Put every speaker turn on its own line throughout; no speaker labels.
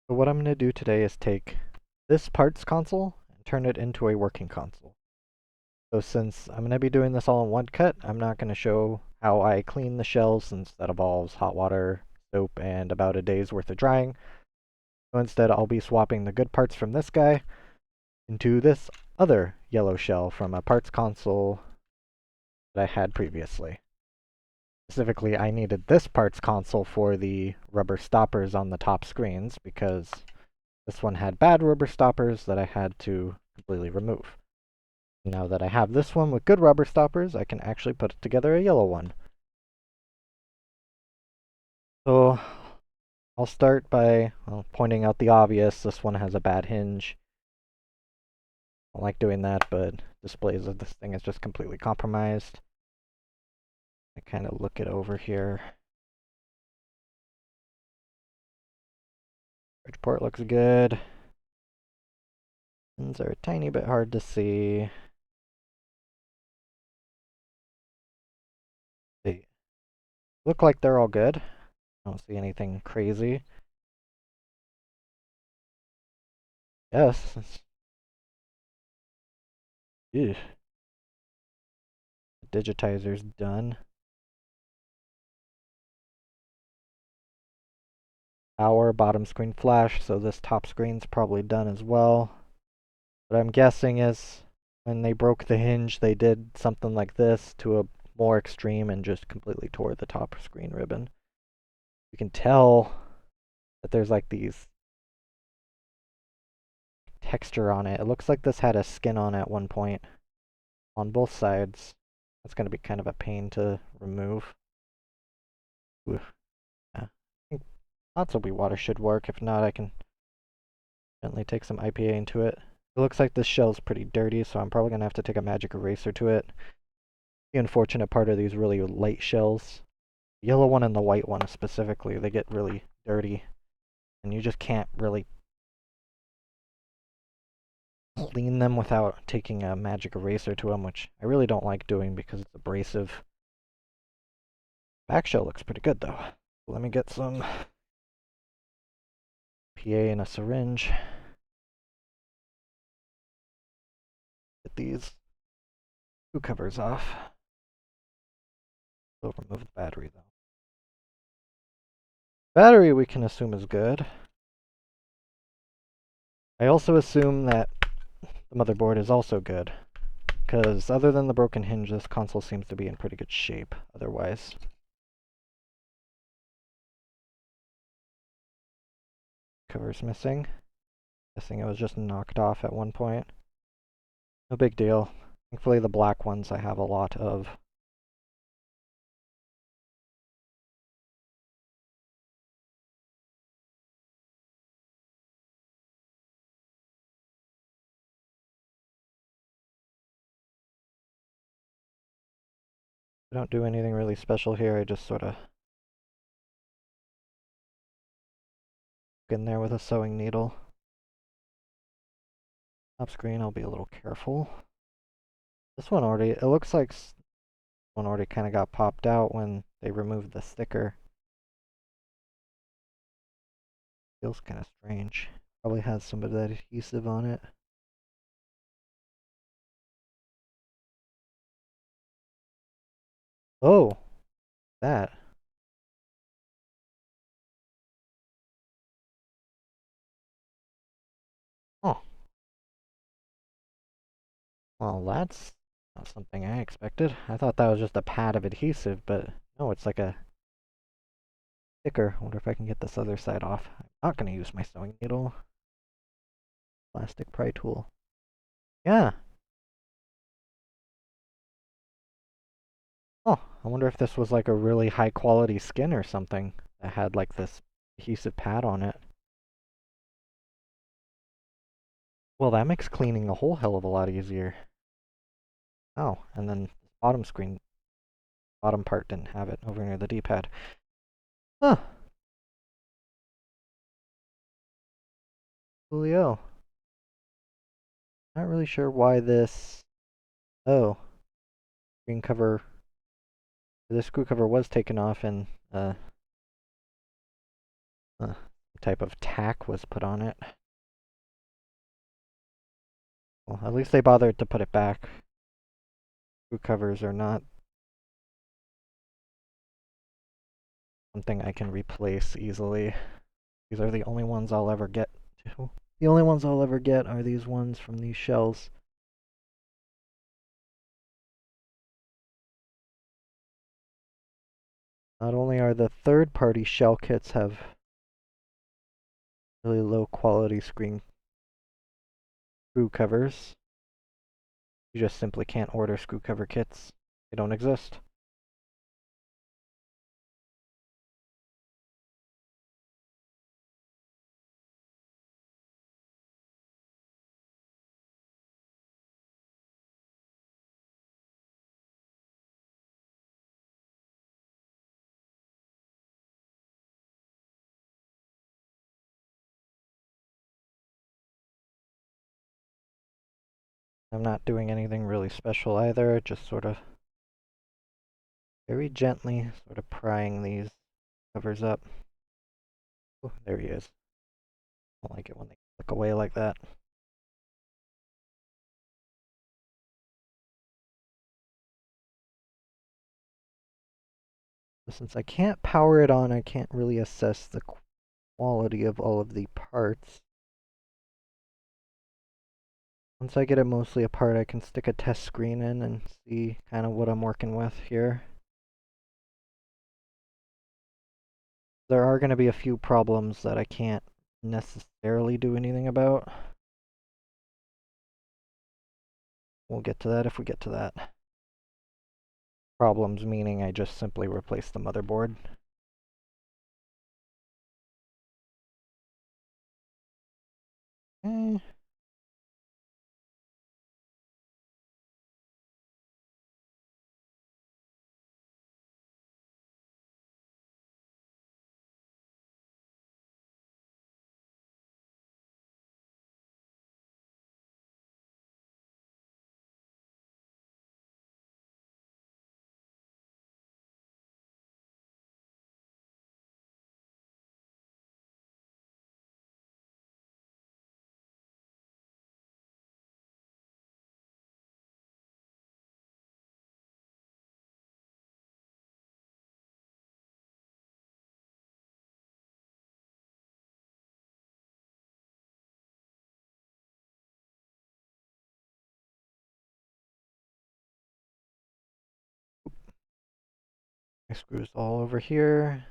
So what I'm going to do today is take this parts console and turn it into a working console. So since I'm going to be doing this all in one cut, I'm not going to show how I clean the shells since that involves hot water, soap, and about a day's worth of drying. So instead I'll be swapping the good parts from this guy into this other yellow shell from a parts console that I had previously. Specifically, I needed this parts console for the rubber stoppers on the top screens because this one had bad rubber stoppers that I had to completely remove. Now that I have this one with good rubber stoppers, I can actually put together a yellow one. So I'll start by pointing out the obvious. This one has a bad hinge. I don't like doing that, but displays of this thing is just completely compromised. I kind of look it over here. Bridge port looks good. Pins are a tiny bit hard to see. They look like they're all good. I don't see anything crazy. Yes. Ew. The digitizer's done. Our bottom screen flash, so this top screen's probably done as well. What I'm guessing is when they broke the hinge, they did something like this to a more extreme and just completely tore the top screen ribbon. You can tell that there's like these texture on it. It looks like this had a skin on it at one point on both sides. That's going to be kind of a pain to remove. Ooh. Yeah. I think hot soapy water should work. If not, I can gently take some IPA into it. It looks like this shell's pretty dirty, so I'm probably going to have to take a magic eraser to it. The unfortunate part of these really light shells, the yellow one and the white one specifically, they get really dirty, and you just can't really clean them without taking a magic eraser to them, which I really don't like doing because it's abrasive. Back shell looks pretty good though. Let me get some PA in a syringe. Get these screw covers off. We'll remove the battery though. Battery we can assume is good. I also assume that the motherboard is also good, because other than the broken hinge, this console seems to be in pretty good shape otherwise. Cover's missing. Guessing it was just knocked off at one point. No big deal. Thankfully the black ones I have a lot of. I don't do anything really special here, I just sort of in there with a sewing needle. Top screen, I'll be a little careful. This one already, it looks like one already kind of got popped out when they removed the sticker. Feels kind of strange. Probably has some of that adhesive on it. Oh, that. Oh, well, that's not something I expected. I thought that was just a pad of adhesive, but no, it's like a sticker. I wonder if I can get this other side off. I'm not going to use my sewing needle. Plastic pry tool. Yeah. Oh, I wonder if this was like a really high quality skin or something that had like this adhesive pad on it. Well, that makes cleaning a whole hell of a lot easier. Oh, and then bottom screen, bottom part didn't have it over near the D-pad. Huh. Coolio. Not really sure why this... Oh. Screen cover... The screw cover was taken off and, type of tack was put on it. Well, at least they bothered to put it back. Screw covers are not something I can replace easily. These are the only ones I'll ever get. The only ones I'll ever get are these ones from these shells. Not only are the third-party shell kits have really low quality screw covers, you just simply can't order screw cover kits. They don't exist. I'm not doing anything really special either, just sort of very gently sort of prying these covers up. Oh, there he is. I don't like it when they click away like that. Since I can't power it on, I can't really assess the quality of all of the parts. Once I get it mostly apart, I can stick a test screen in and see kind of what I'm working with here. There are going to be a few problems that I can't necessarily do anything about. We'll get to that if we get to that. Problems meaning I just simply replace the motherboard. Eh. My screws all over here.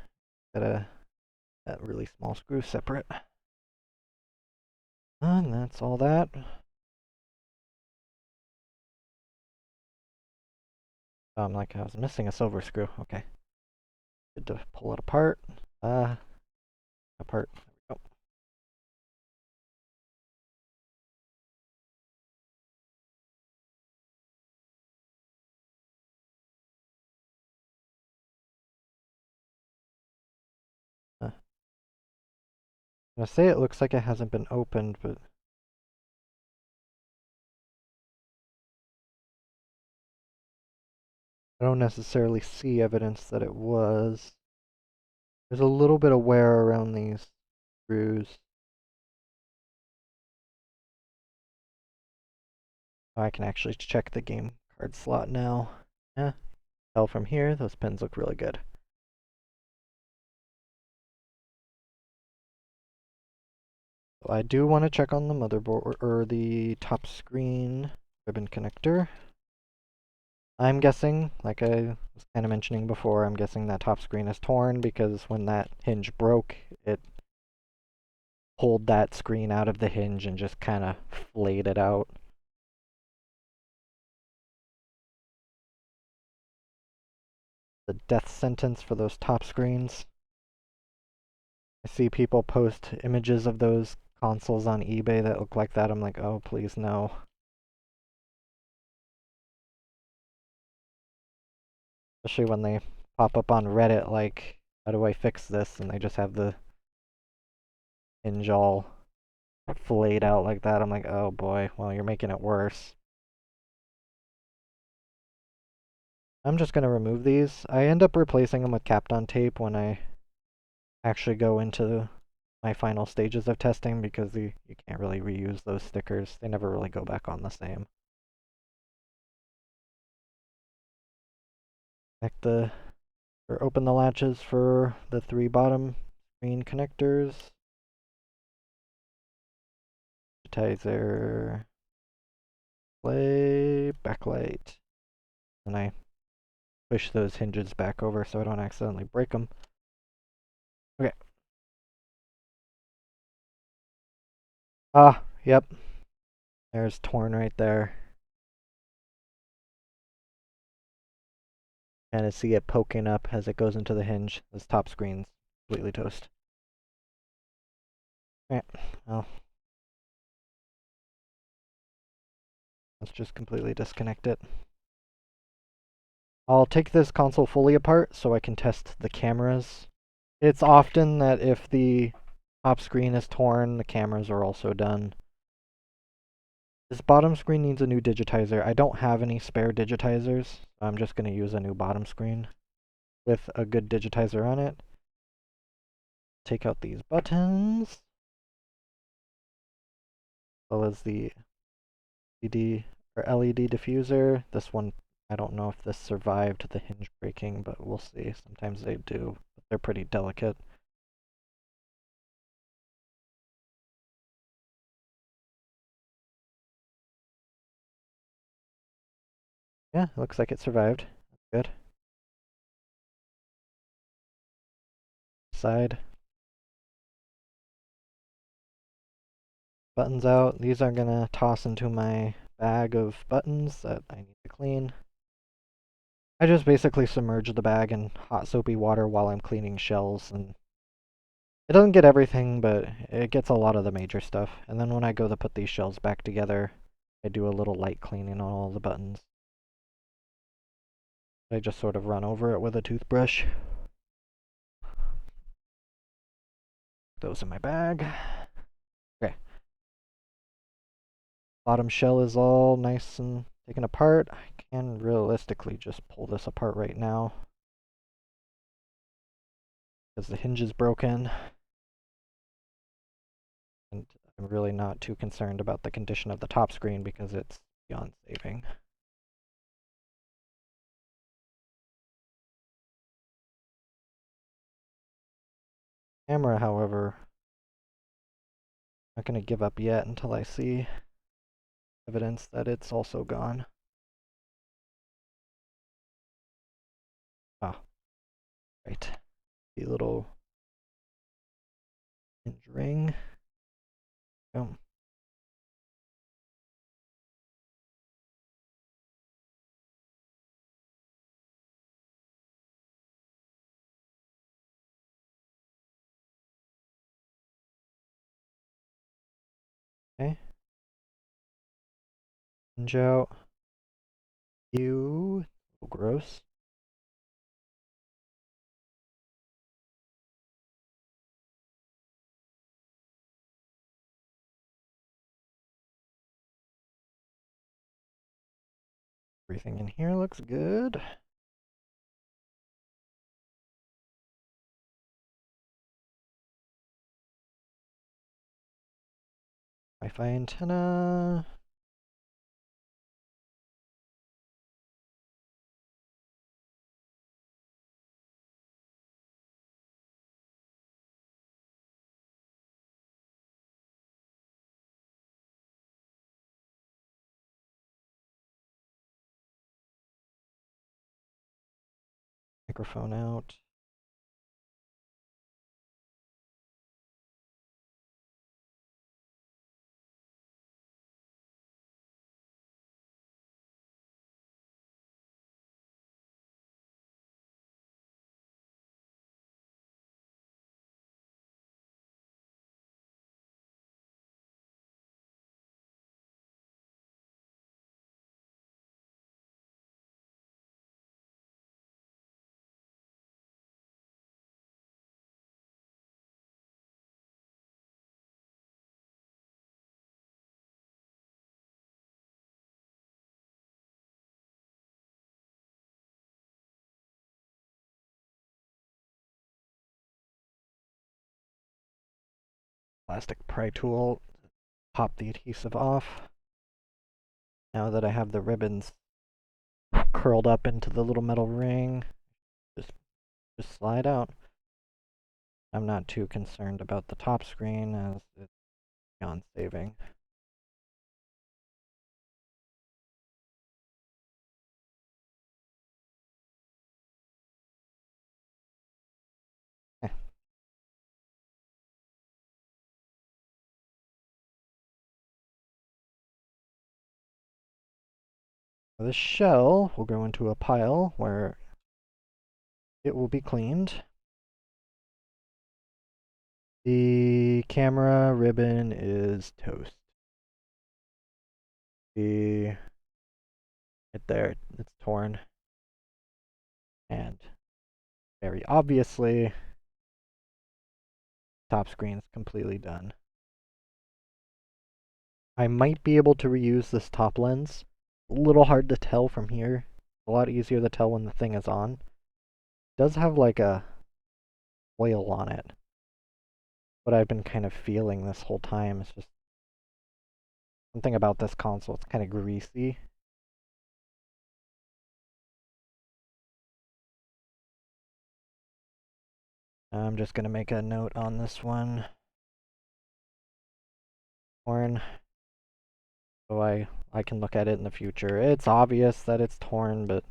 Got that really small screw separate. And that's all that. Like I was missing a silver screw. Okay. Good to pull it apart. Apart. There we go. I'm gonna say it looks like it hasn't been opened, but I don't necessarily see evidence that it was. There's a little bit of wear around these screws. Oh, I can actually check the game card slot now. Yeah, tell from here, those pins look really good. So I do want to check on the motherboard, or the top screen ribbon connector. I'm guessing, like I was kind of mentioning before, I'm guessing that top screen is torn because when that hinge broke, it pulled that screen out of the hinge and just kind of flayed it out. The death sentence for those top screens. I see people post images of those consoles on eBay that look like that. I'm like, oh, please no. Especially when they pop up on Reddit like, how do I fix this? And they just have the hinge all flayed out like that. I'm like, oh boy, well, you're making it worse. I'm just going to remove these. I end up replacing them with Kapton tape when I actually go into my final stages of testing because you can't really reuse those stickers. They never really go back on the same. Or open the latches for the 3 bottom screen connectors. Digitizer, play, backlight. And I push those hinges back over so I don't accidentally break them. Okay. Ah, yep. There's torn right there. And I see it poking up as it goes into the hinge. This top screen's completely toast. Alright, well, let's just completely disconnect it. I'll take this console fully apart so I can test the cameras. It's often that if the top screen is torn, the cameras are also done. This bottom screen needs a new digitizer. I don't have any spare digitizers, so I'm just going to use a new bottom screen with a good digitizer on it. Take out these buttons, as well as the LED diffuser. This one, I don't know if this survived the hinge breaking, but we'll see. Sometimes they do, but they're pretty delicate. Yeah, looks like it survived. That's good. Side. Buttons out. These are gonna toss into my bag of buttons that I need to clean. I just basically submerge the bag in hot soapy water while I'm cleaning shells, and it doesn't get everything, but it gets a lot of the major stuff. And then when I go to put these shells back together, I do a little light cleaning on all the buttons. I just sort of run over it with a toothbrush. Those in my bag. Okay. Bottom shell is all nice and taken apart. I can realistically just pull this apart right now because the hinge is broken. And I'm really not too concerned about the condition of the top screen because it's beyond saving. Camera, however, not going to give up yet until I see evidence that it's also gone. Ah, right. The little hinge ring. Boom. Okay. Hinge out. Ew. Gross. Everything in here looks good. Wi-Fi antenna. Microphone out. plastic pry tool, pop the adhesive off. Now that I have the ribbons curled up into the little metal ring, just slide out. I'm not too concerned about the top screen as it's beyond saving. This shell will go into a pile where it will be cleaned. The camera ribbon is toast. Right there, it's torn. And very obviously, top screen's completely done. I might be able to reuse this top lens. A little hard to tell from here. A lot easier to tell when the thing is on. It does have like a oil on it. What I've been kind of feeling this whole time is just something about this console. It's kind of greasy. I'm just gonna make a note on this one. Torn. So I can look at it in the future. It's obvious that it's torn, but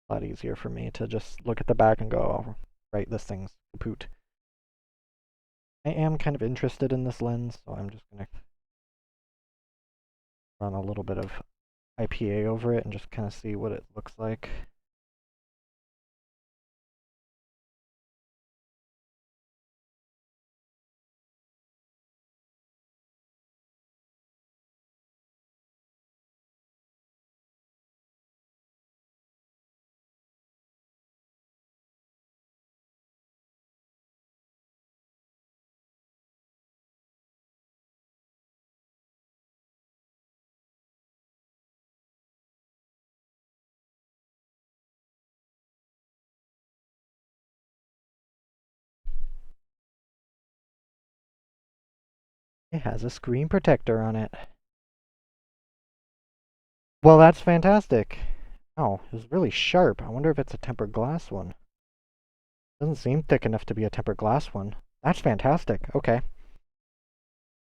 a lot easier for me to just look at the back and go, oh, right, this thing's kaput. I am kind of interested in this lens, so I'm just gonna run a little bit of IPA over it and just kind of see what it looks like. It has a screen protector on it. Well, that's fantastic. Oh, it was really sharp. I wonder if it's a tempered glass one. Doesn't seem thick enough to be a tempered glass one. That's fantastic. Okay.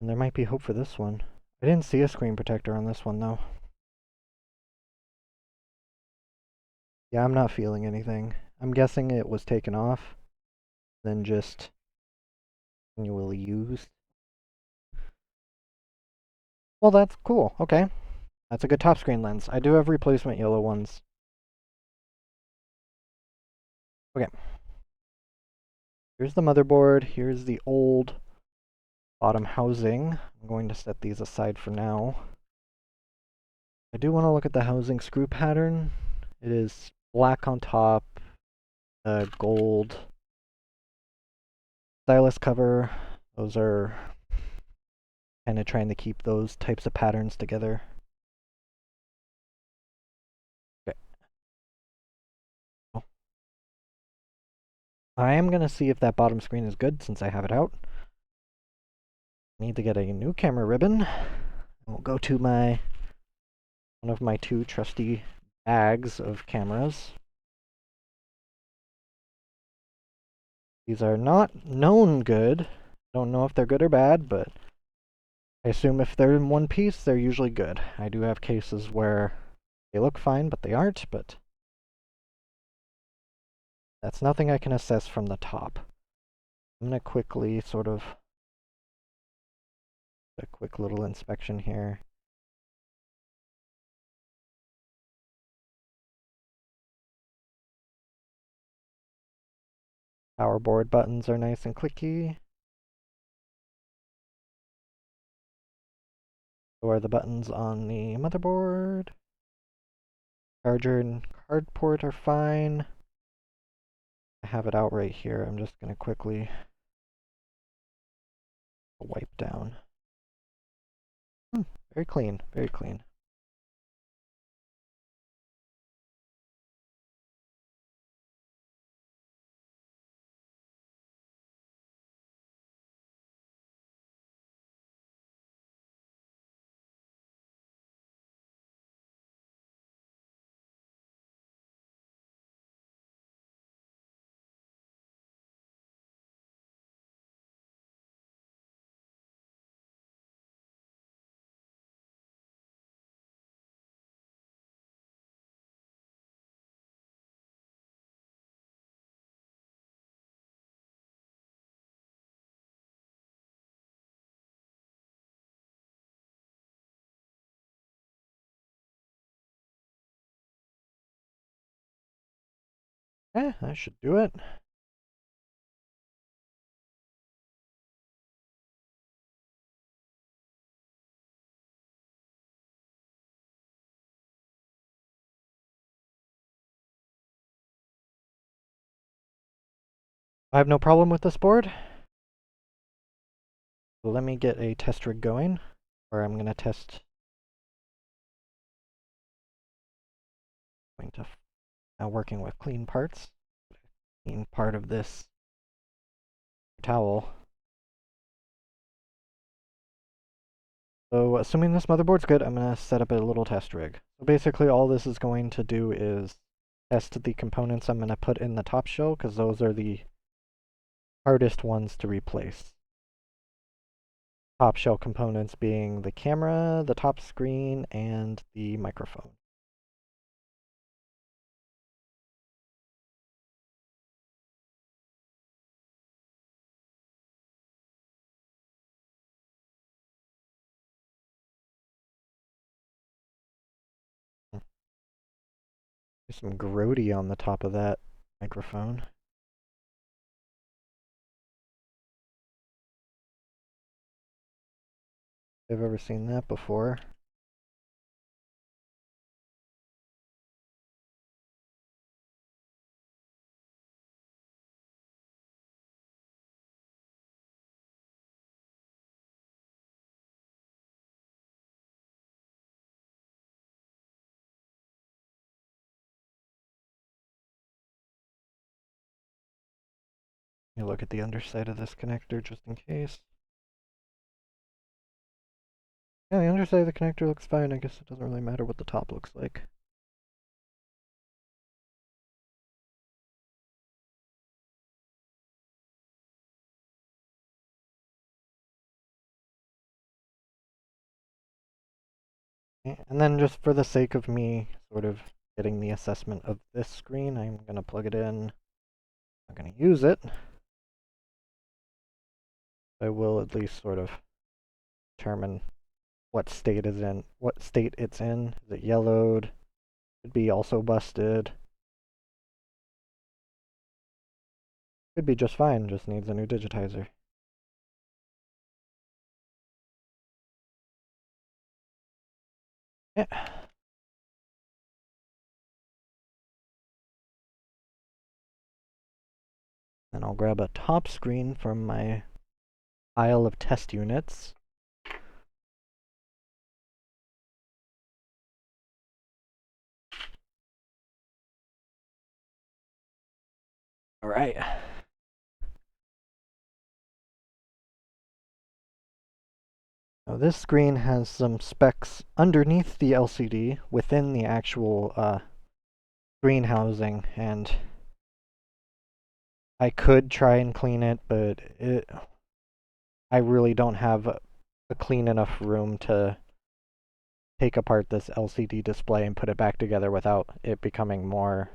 And there might be hope for this one. I didn't see a screen protector on this one, though. Yeah, I'm not feeling anything. I'm guessing it was taken off, then just manually used. Well, that's cool. Okay. That's a good top screen lens. I do have replacement yellow ones. Okay. Here's the motherboard. Here's the old bottom housing. I'm going to set these aside for now. I do want to look at the housing screw pattern. It is black on top, gold stylus cover. Those are kind of trying to keep those types of patterns together. Okay. Oh. I am going to see if that bottom screen is good since I have it out. Need to get a new camera ribbon. We'll go to one of my two trusty bags of cameras. These are not known good. Don't know if they're good or bad, but I assume if they're in one piece, they're usually good. I do have cases where they look fine, but they aren't, but that's nothing I can assess from the top. I'm going to quickly sort of a quick little inspection here. Power board buttons are nice and clicky. So are the buttons on the motherboard. Charger and card port are fine. I have it out right here. I'm just going to quickly wipe down. Very clean, very clean. That should do it. I have no problem with this board. So let me get a test rig going, where I'm going to test. Now working with clean parts. Clean part of this towel. So assuming this motherboard's good, I'm going to set up a little test rig. So basically all this is going to do is test the components I'm going to put in the top shell, because those are the hardest ones to replace. Top shell components being the camera, the top screen, and the microphone. There's some grody on the top of that microphone. I've ever seen that before. Let me look at the underside of this connector just in case. Yeah, the underside of the connector looks fine. I guess it doesn't really matter what the top looks like. And then just for the sake of me sort of getting the assessment of this screen, I'm going to plug it in. I'm going to use it. I will at least sort of determine what state it's in. Is it yellowed? Could be also busted. Could be just fine, just needs a new digitizer. Yeah. Then I'll grab a top screen from my pile of test units. All right. Now this screen has some specs underneath the LCD within the actual screen housing, and I could try and clean it, but I really don't have a clean enough room to take apart this LCD display and put it back together without it becoming more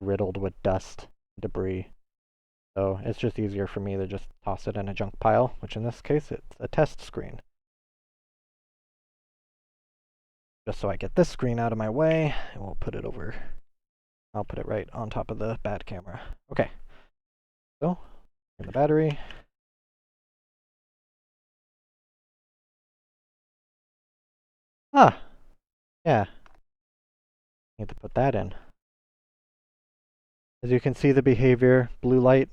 riddled with dust and debris. So it's just easier for me to just toss it in a junk pile, which in this case it's a test screen. Just so I get this screen out of my way, and we'll put it over. I'll put it right on top of the bad camera. Okay. So, in the battery. Ah! Yeah. Need to put that in. As you can see the behavior, blue light,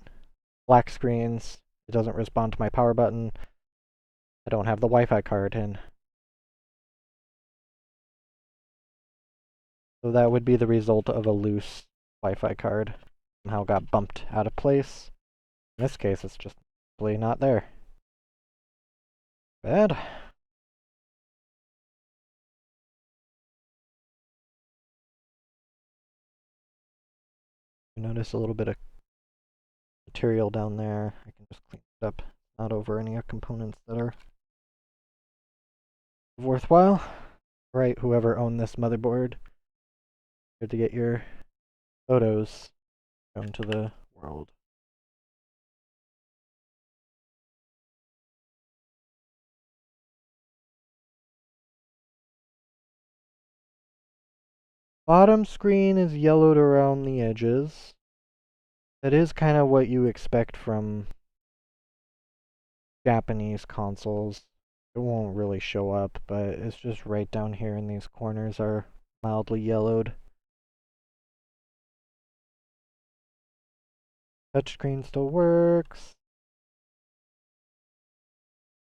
black screens. It doesn't respond to my power button. I don't have the Wi-Fi card in. So that would be the result of a loose Wi-Fi card. Somehow got bumped out of place. In this case, it's just simply not there. Bad. You notice a little bit of material down there. I can just clean it up. Not over any components that are worthwhile. Right, whoever owned this motherboard, good to get your photos shown to the world. Bottom screen is yellowed around the edges. That is kind of what you expect from Japanese consoles. It won't really show up, but it's just right down here in these corners are mildly yellowed. Touchscreen still works.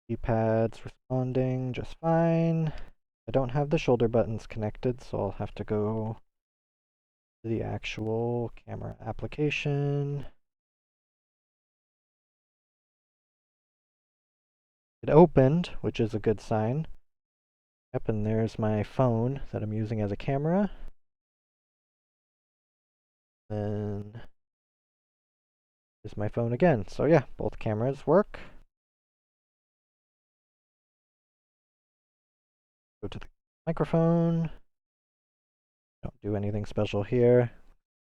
Keypad's responding just fine. I don't have the shoulder buttons connected, so I'll have to go to the actual camera application. It opened, which is a good sign. Yep, and there's my phone that I'm using as a camera. Then there's my phone again. So yeah, both cameras work. Go to the microphone. Don't do anything special here.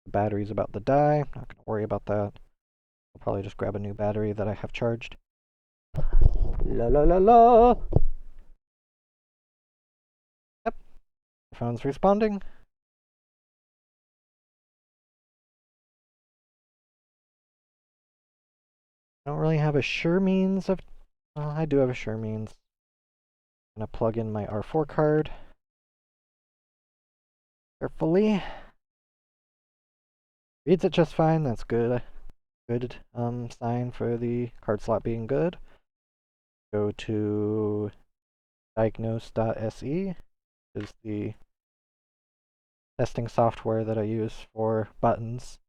The battery's about to die. Not going to worry about that. I'll probably just grab a new battery that I have charged. La la la la! Yep, the phone's responding. I don't really have a sure means of... Well, I do have a sure means. I'm going to plug in my R4 card. Carefully. Reads it just fine, that's good. Good sign for the card slot being good. Go to diagnose.se, is the testing software that I use for buttons.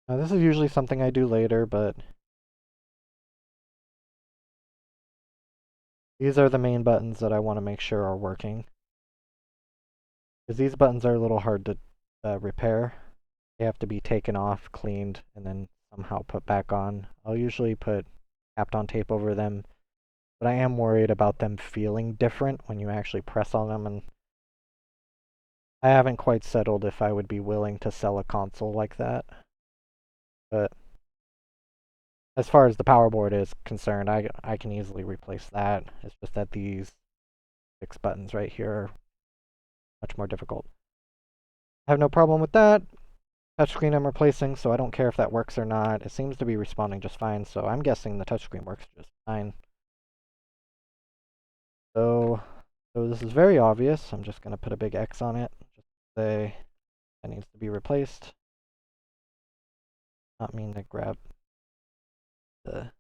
Now this is usually something I do later, but these are the main buttons that I want to make sure are working. Because these buttons are a little hard to repair. They have to be taken off, cleaned, and then somehow put back on. I'll usually put Kapton tape over them, but I am worried about them feeling different when you actually press on them, and I haven't quite settled if I would be willing to sell a console like that. But as far as the power board is concerned, I can easily replace that. It's just that these 6 buttons right here are much more difficult. I have no problem with that. Touchscreen I'm replacing, so I don't care if that works or not. It seems to be responding just fine, so I'm guessing the touchscreen works just fine. So this is very obvious. I'm just going to put a big X on it. Just say that needs to be replaced. Not mean to grab the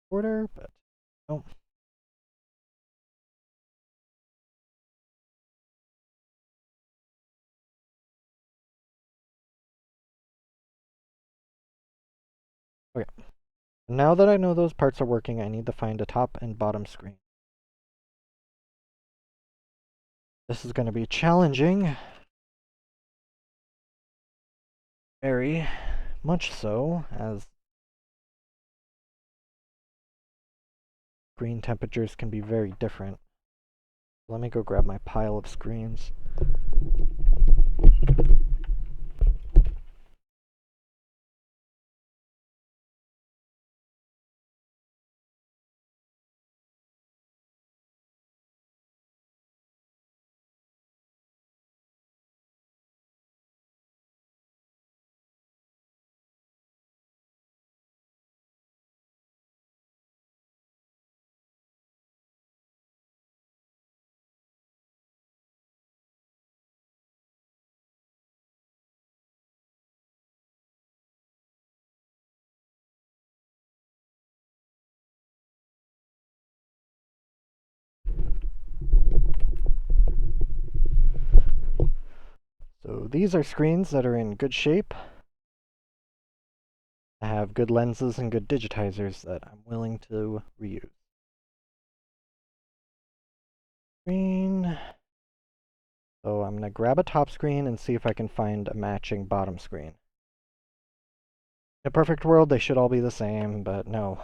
order, but no. Okay. Now that I know those parts are working, I need to find a top and bottom screen. This is going to be challenging. Very much so, as screen temperatures can be very different. Let me go grab my pile of screens. So these are screens that are in good shape. I have good lenses and good digitizers that I'm willing to reuse. Screen. So I'm going to grab a top screen and see if I can find a matching bottom screen. In a perfect world, they should all be the same, but no.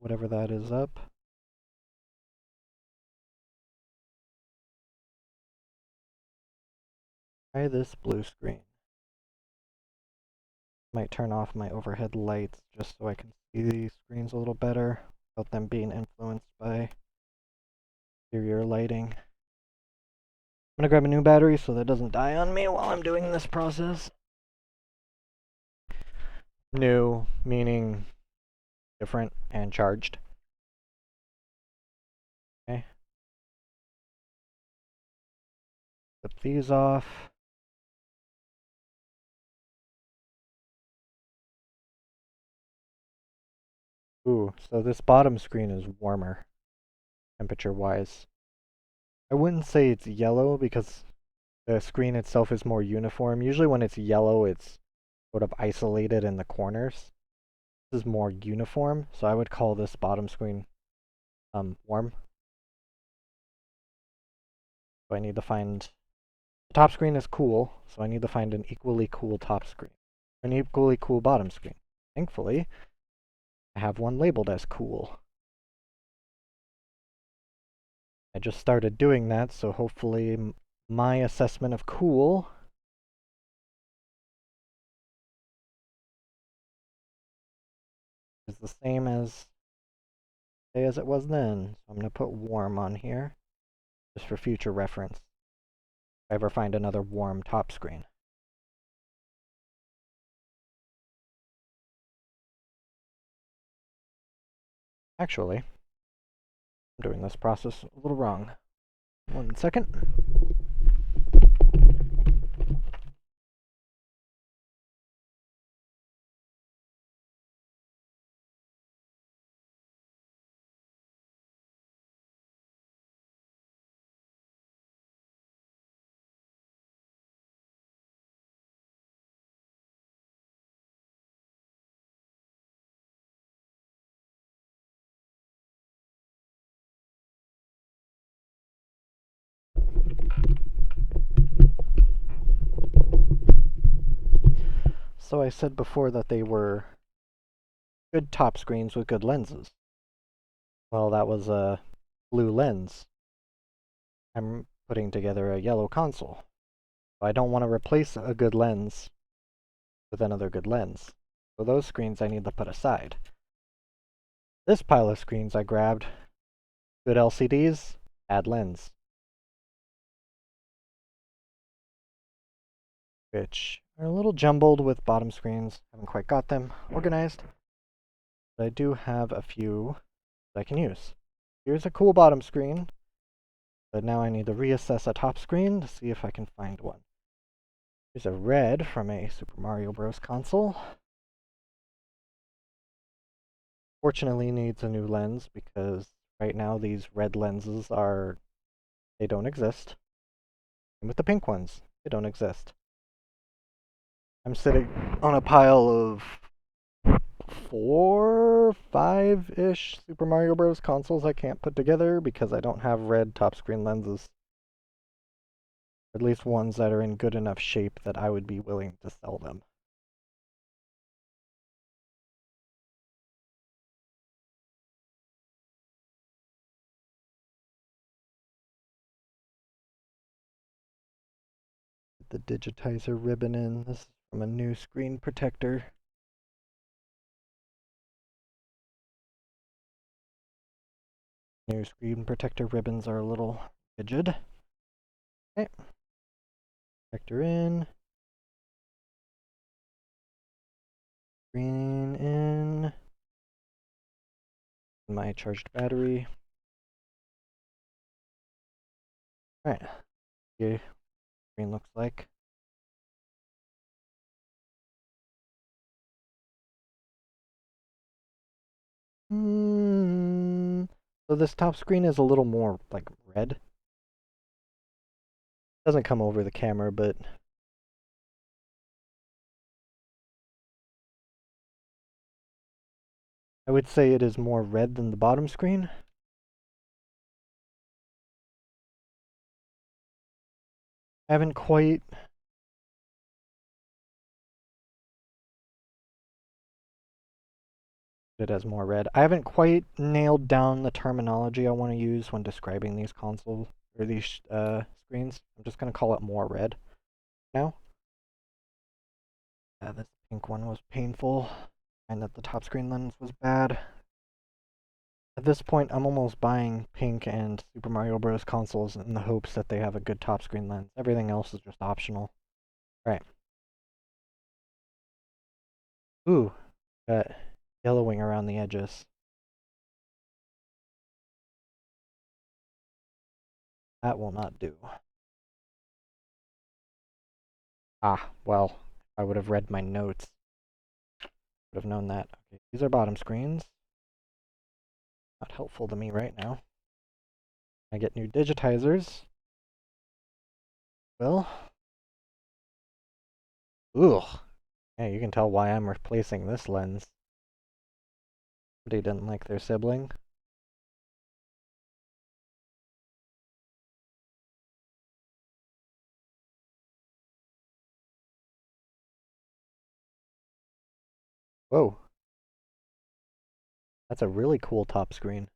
whatever that is up. Try this blue screen. Might turn off my overhead lights just so I can see these screens a little better without them being influenced by exterior lighting. I'm gonna grab a new battery so that doesn't die on me while I'm doing this process. New, meaning different and charged. Okay. Flip these off. Ooh, so this bottom screen is warmer, temperature-wise. I wouldn't say it's yellow because the screen itself is more uniform. Usually when it's yellow, it's sort of isolated in the corners. This is more uniform, so I would call this bottom screen warm. So I need to find, the top screen is cool, so I need to find an equally cool top screen, an equally cool bottom screen. Thankfully, I have one labeled as cool. I just started doing that, so hopefully my assessment of cool is the same as it was then. So I'm going to put warm on here, just for future reference, if I ever find another warm top screen. Actually, I'm doing this process a little wrong. 1 second. So I said before that they were good top screens with good lenses. Well, that was a blue lens. I'm putting together a yellow console. So I don't want to replace a good lens with another good lens. So those screens I need to put aside. This pile of screens I grabbed, good LCDs, add lens. Which are a little jumbled with bottom screens. Haven't quite got them organized. But I do have a few that I can use. Here's a cool bottom screen, but now I need to reassess a top screen to see if I can find one. Here's a red from a Super Mario Bros. Console. Fortunately needs a new lens because right now these red lenses they don't exist. And with the pink ones, they don't exist. I'm sitting on a pile of 4, 5-ish Super Mario Bros. Consoles I can't put together because I don't have red top screen lenses. At least ones that are in good enough shape that I would be willing to sell them. The digitizer ribbon in. This is from a new screen protector. New screen protector ribbons are a little rigid. Okay. Protector in. Screen in. My charged battery. Alright. Okay. Screen looks like. So this top screen is a little more like red. Doesn't come over the camera, but I would say it is more red than the bottom screen. I haven't quite it as more red. I haven't quite nailed down the terminology I want to use when describing these consoles or these screens. I'm just going to call it more red now. This pink one was painful, and that the top screen lens was bad. At this point, I'm almost buying pink and Super Mario Bros. Consoles in the hopes that they have a good top screen lens. Everything else is just optional. All right. Ooh, got yellowing around the edges. That will not do. Ah, well, I would have read my notes. Would have known that. Okay, these are bottom screens. Not helpful to me right now. I get new digitizers. Well, ugh. Yeah, you can tell why I'm replacing this lens. Somebody didn't like their sibling. Whoa. That's a really cool top screen.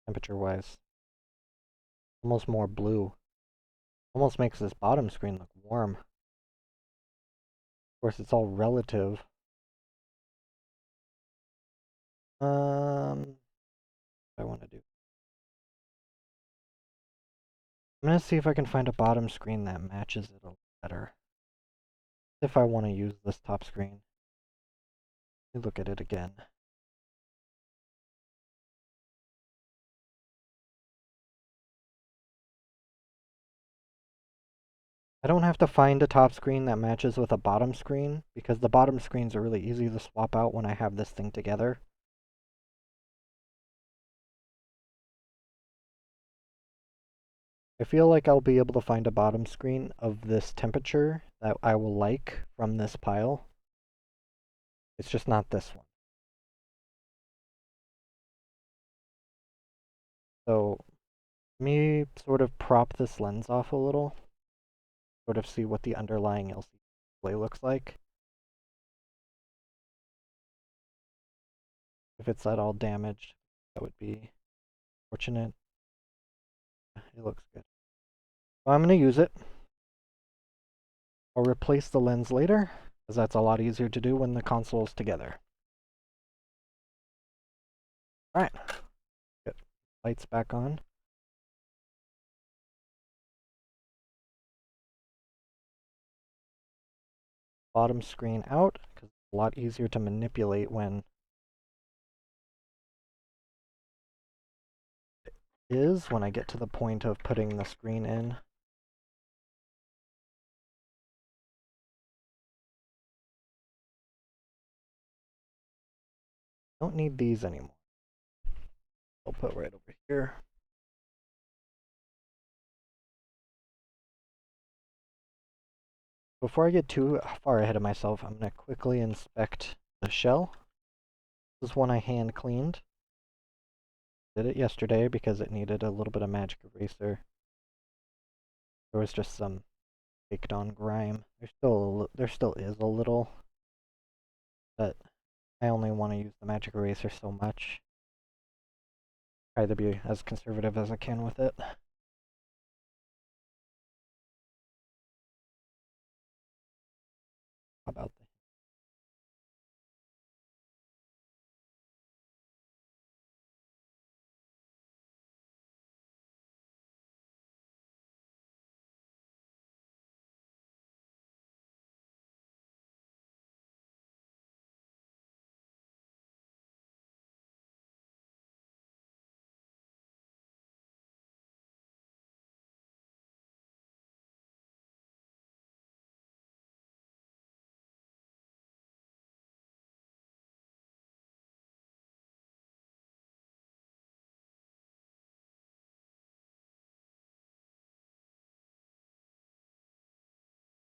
Temperature-wise. Almost more blue. Almost makes this bottom screen look warm. Of course, it's all relative. What do I want to do? I'm gonna see if I can find a bottom screen that matches it a little better. If I want to use this top screen. Let me look at it again. I don't have to find a top screen that matches with a bottom screen, because the bottom screens are really easy to swap out when I have this thing together. I feel like I'll be able to find a bottom screen of this temperature that I will like from this pile. It's just not this one. So, let me sort of prop this lens off a little, sort of see what the underlying LCD display looks like. If it's at all damaged, that would be fortunate. It looks good. Well, I'm going to use it. I'll replace the lens later, because that's a lot easier to do when the console's together. Alright, get lights back on. Bottom screen out, because it's a lot easier to manipulate when when I get to the point of putting the screen in. Don't need these anymore. I'll put right over here. Before I get too far ahead of myself, I'm going to quickly inspect the shell. This is one I hand cleaned. Did it yesterday because it needed a little bit of magic eraser. There was just some baked on grime. There still is a little, but I only want to use the magic eraser so much. Try to be as conservative as I can with it. How about that?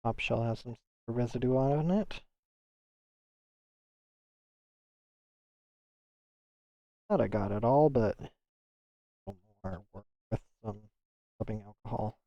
Top shell has some residue on it. Thought I got it all, but a little more work with some rubbing alcohol.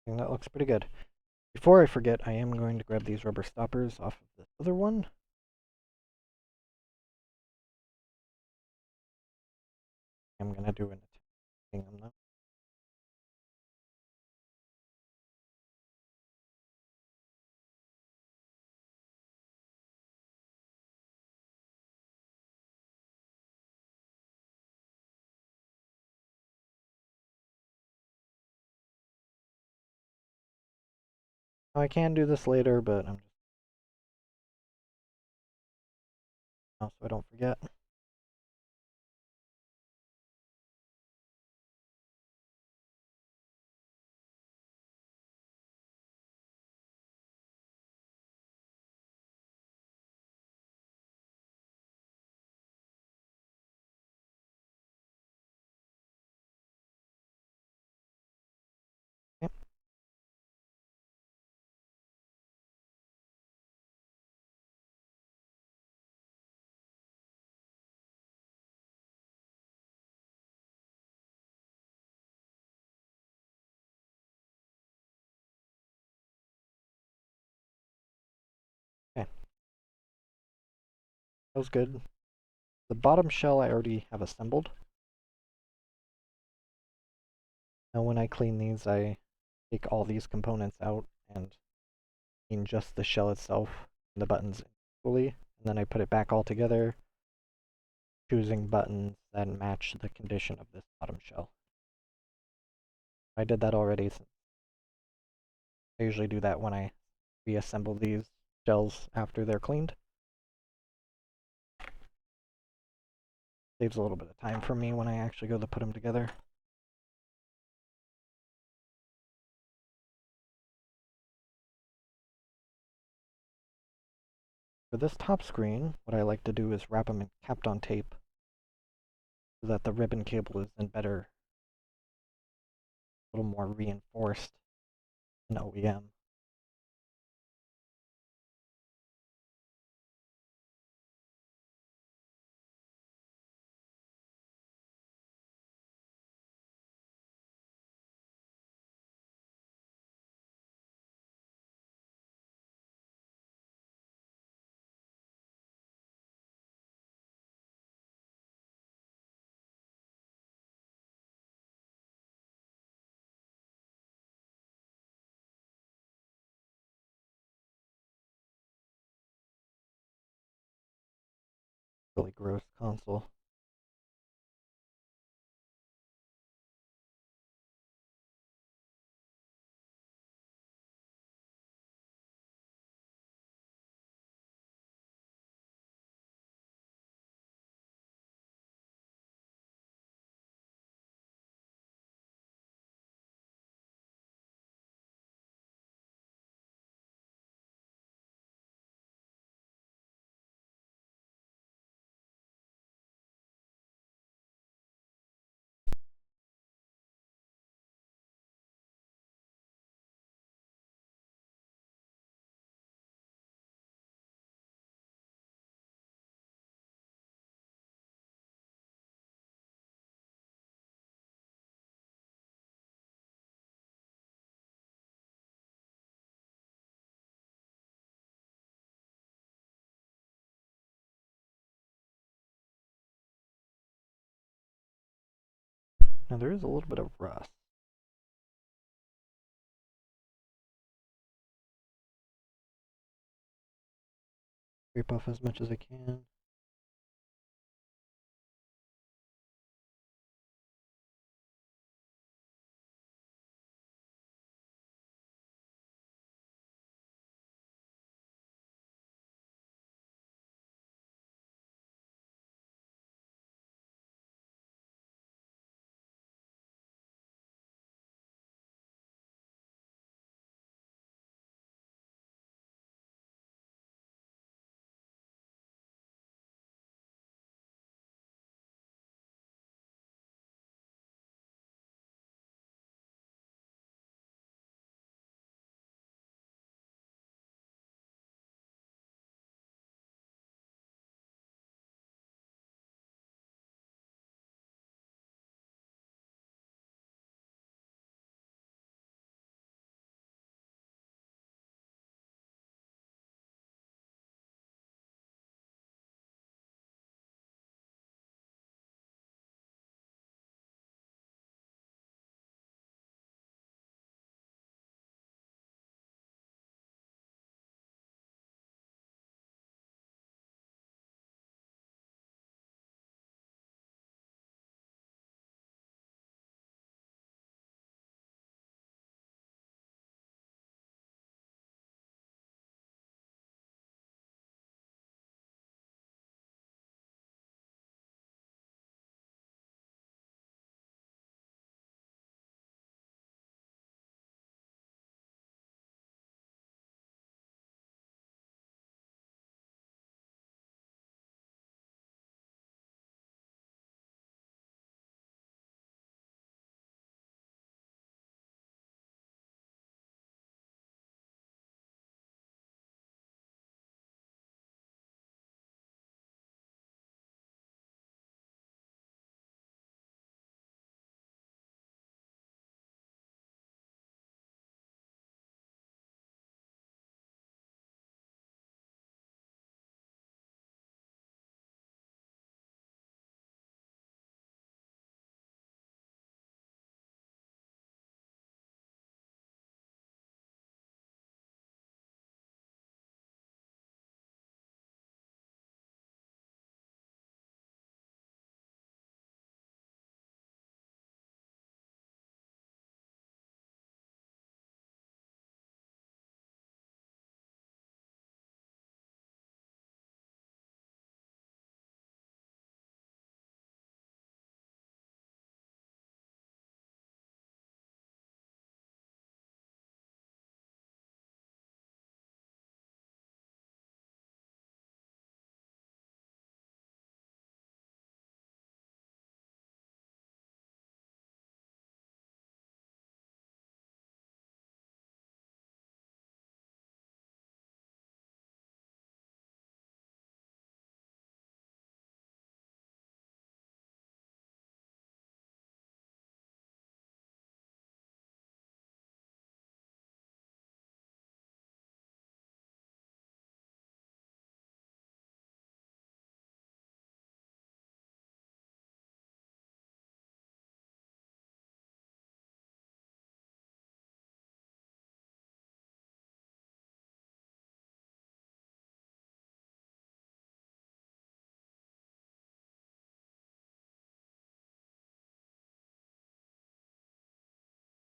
I think that looks pretty good. Before I forget, I am going to grab these rubber stoppers off of this other one. I'm going to do an attaching them though. I can do this later, but I'm just now so I don't forget. Okay. Okay. That was good. The bottom shell I already have assembled. Now when I clean these, I take all these components out and clean just the shell itself and the buttons equally, and then I put it back all together, choosing buttons that match the condition of this bottom shell. I did that already. I usually do that when I reassemble these shells after they're cleaned. Saves a little bit of time for me when I actually go to put them together. For this top screen, what I like to do is wrap them in Kapton tape so that the ribbon cable is then better, a little more reinforced in OEM. Really gross console. Now there is a little bit of rust. Scrape off as much as I can.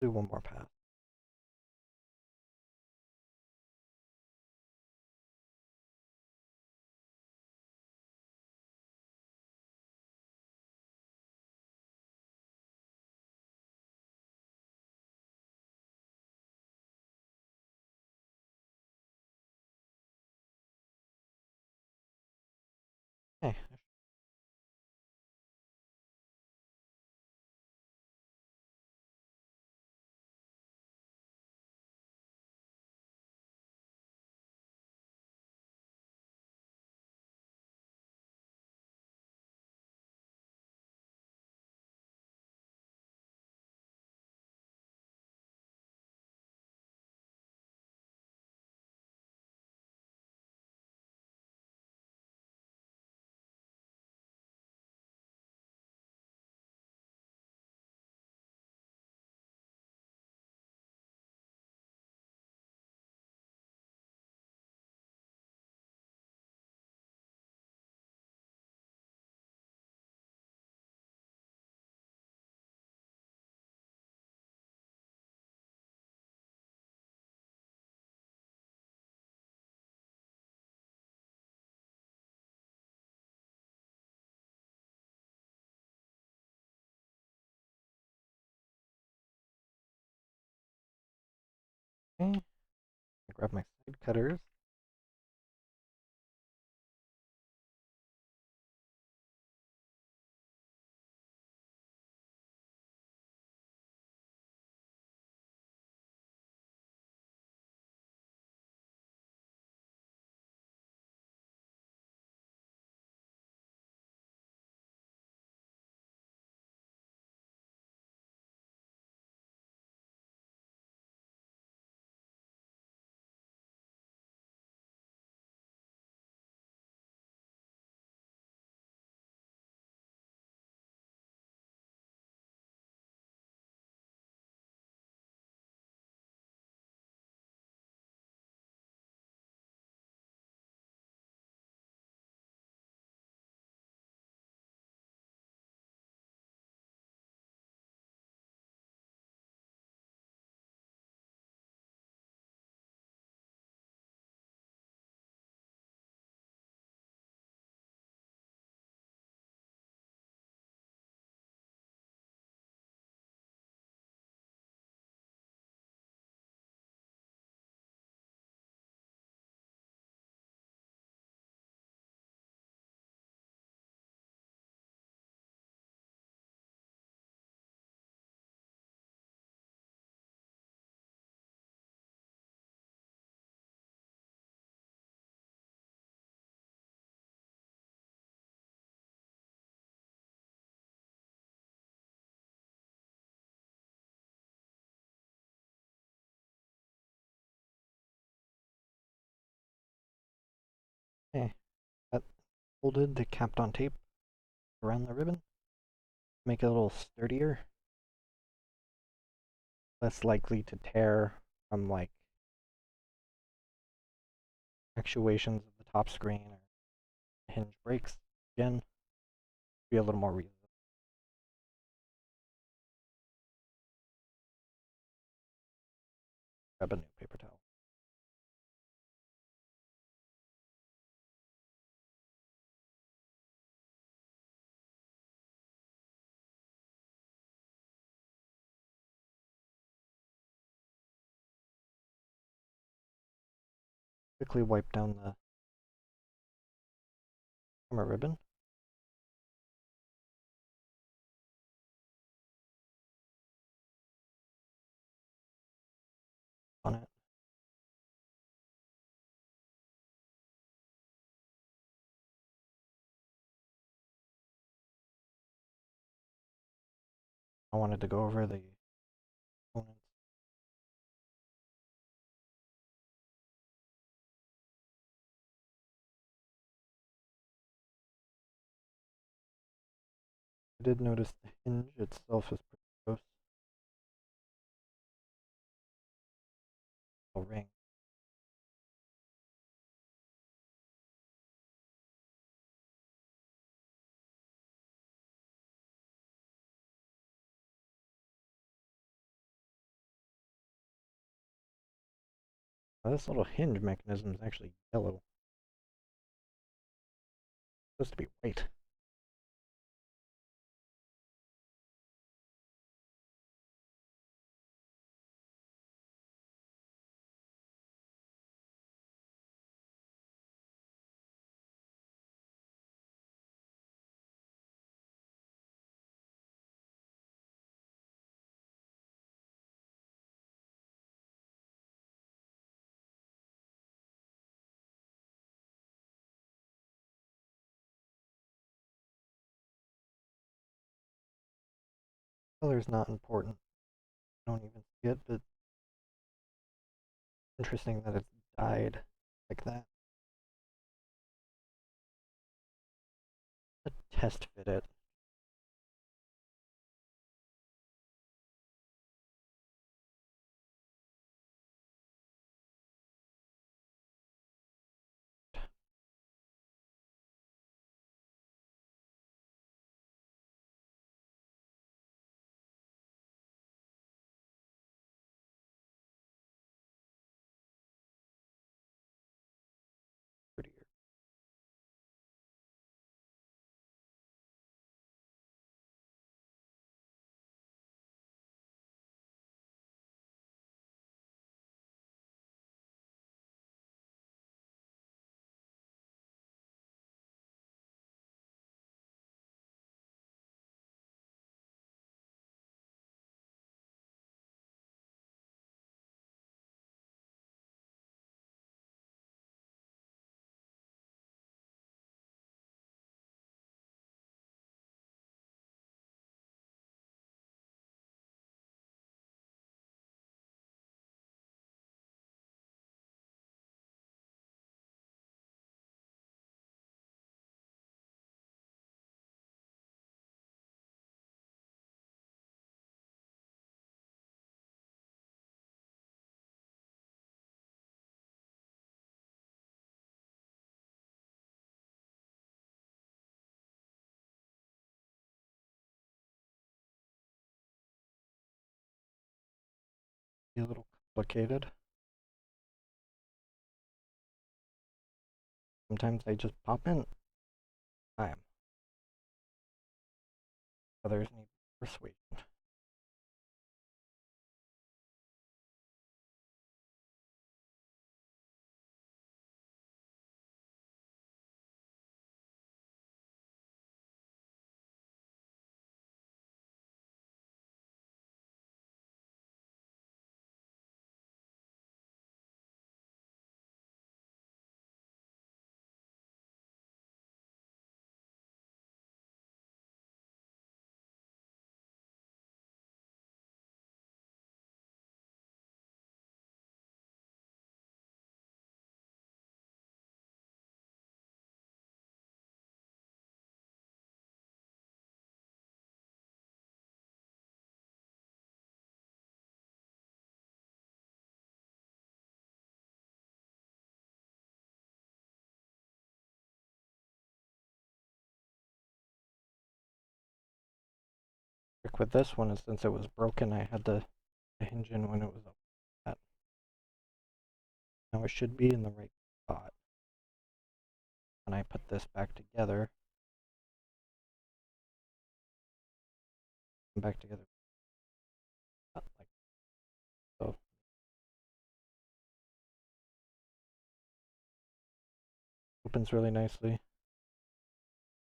Do one more pass. Okay. Okay. Grab my side cutters. Okay. Got folded the capped on tape around the ribbon. Make it a little sturdier. Less likely to tear from like actuations of the top screen or hinge breaks. Again, be a little more reasonable. Grab a new paper towel. Quickly wipe down the camera ribbon on it. I wanted to go over the components. I did notice the hinge itself is pretty gross. A ring. This little hinge mechanism is actually yellow. It's supposed to be white. Color's not important. I don't even see it, but interesting that it's dyed like that. Let's test fit it. Prettier. A little complicated. Sometimes they just pop in. Time. Others need persuasion. Trick with this one is since it was broken, I had the hinge in when it was up. Now it should be in the right spot. When I put this back together, back together, like so. Opens really nicely.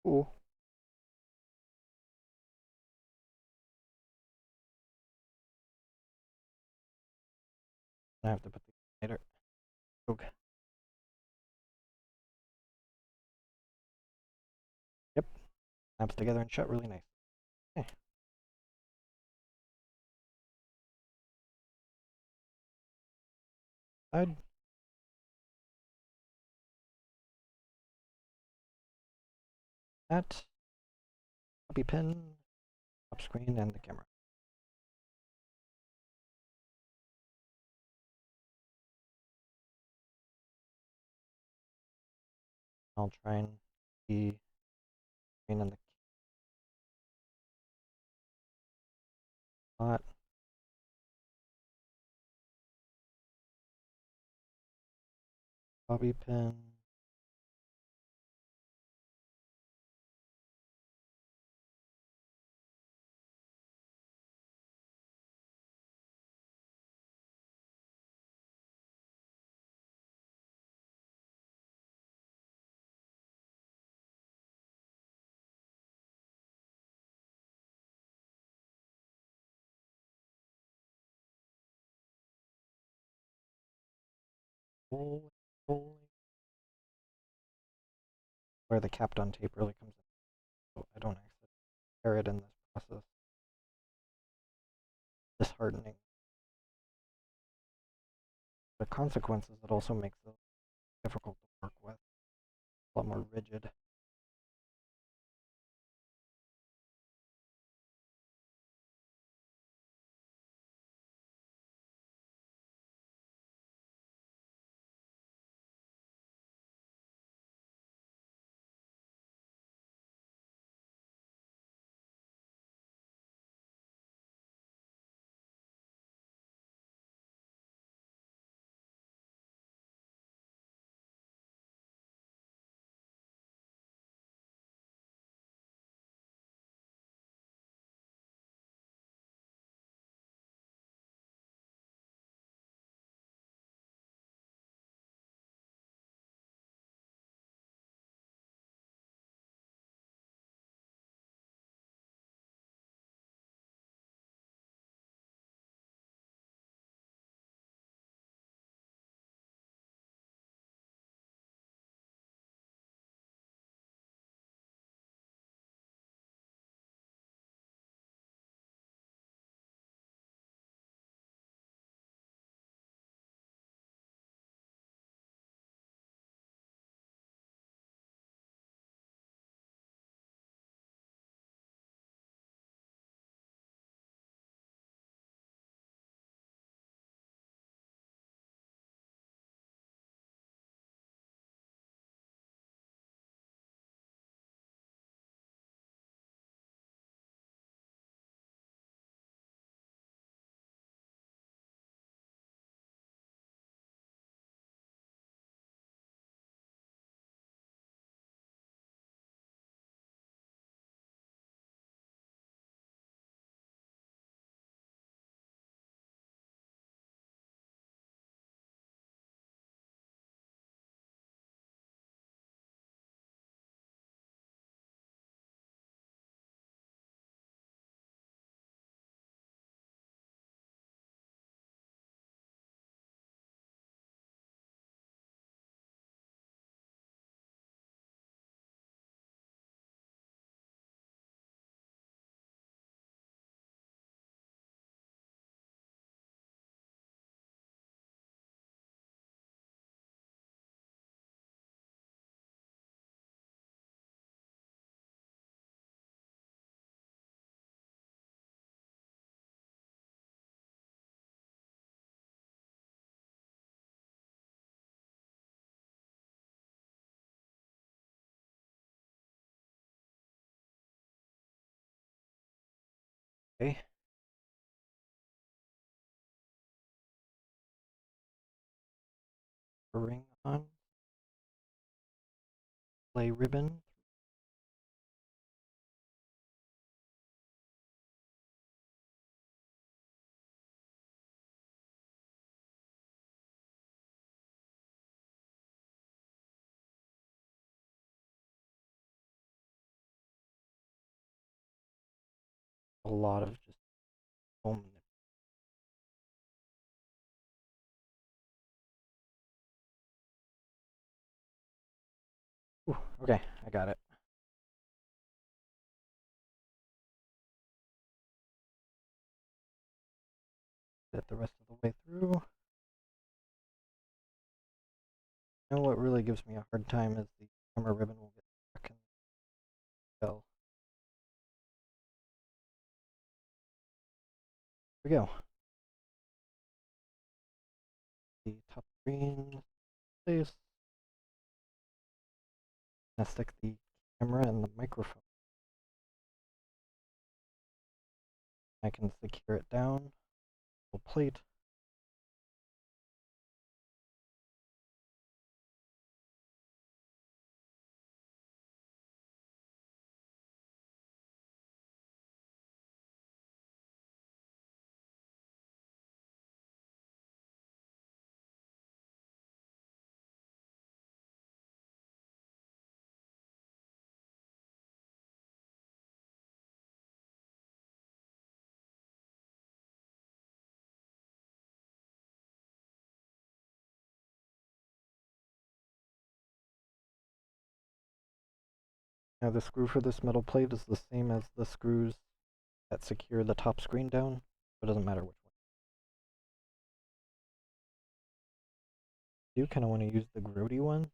Ooh. I have to put the later. Okay. Yep. Snaps together and shut really nice. Okay. Side. That. Copy pin. Top screen and the camera. I'll try and see screen and the spot. bobby pin. Holy, holy. Where the cap on tape really comes in. So I don't actually tear it in this process. Disheartening. The consequences, it also makes it difficult to work with. A lot more rigid. Okay. Ring on. Play ribbon. A lot of just foam. Ooh, okay, I got it. Get the rest of the way through. You know what really gives me a hard time is the camera ribbon will get stuck in the shell. Here we go. The top screen place. Now stick the camera and the microphone. I can secure it down. Plate. Now the screw for this metal plate is the same as the screws that secure the top screen down, so it doesn't matter which one. I do kind of want to use the grody one.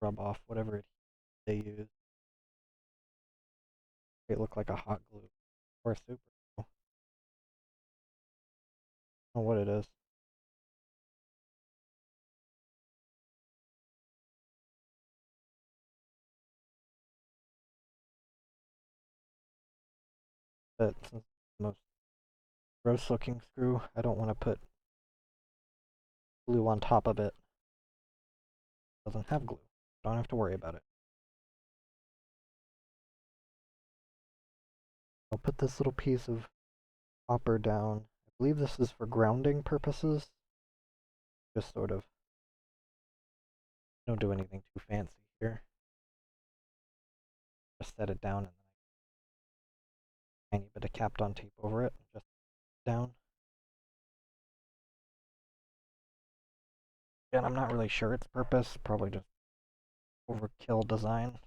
Rub off whatever they use. It look like a hot glue or a super glue. I don't know what it is. But since it's the most gross looking screw, I don't want to put glue on top of it. It doesn't have glue. Don't have to worry about it. I'll put this little piece of copper down. I believe this is for grounding purposes. Just sort of don't do anything too fancy here. Just set it down and then a tiny bit of Kapton tape over it. Just down. And I'm not really sure its purpose. Probably just overkill design.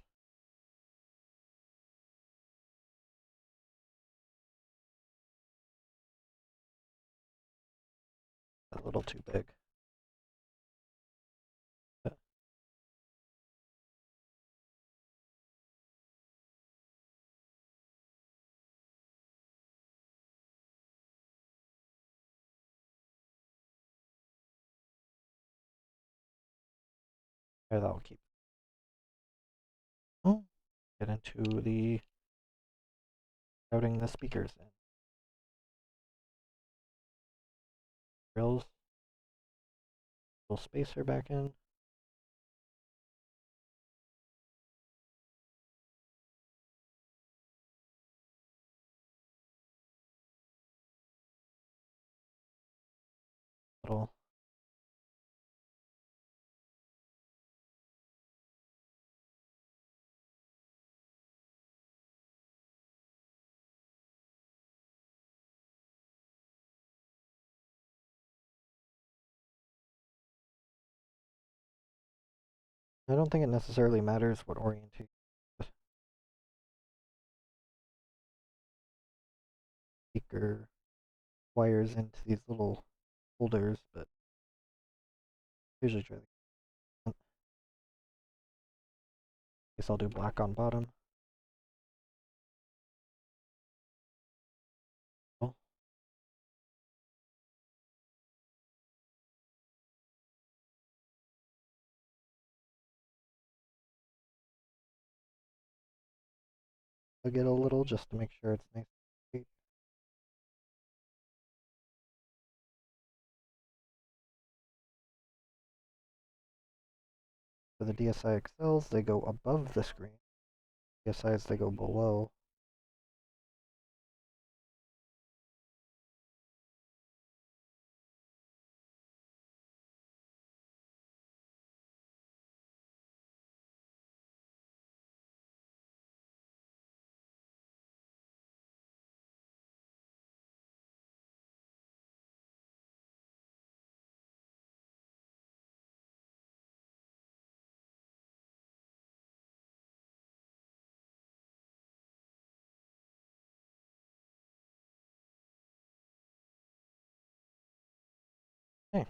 A little too big. That'll keep. Oh, get into the routing the speakers in. Grills. Little spacer back in. Little. I don't think it necessarily matters what orientation. Speaker wires into these little holders, but usually try to. Guess I'll do black on bottom. Oh. I'll get a little just to make sure it's nice and straight. For the DSI XLs, they go above the screen. DSIs, they go below. Okay.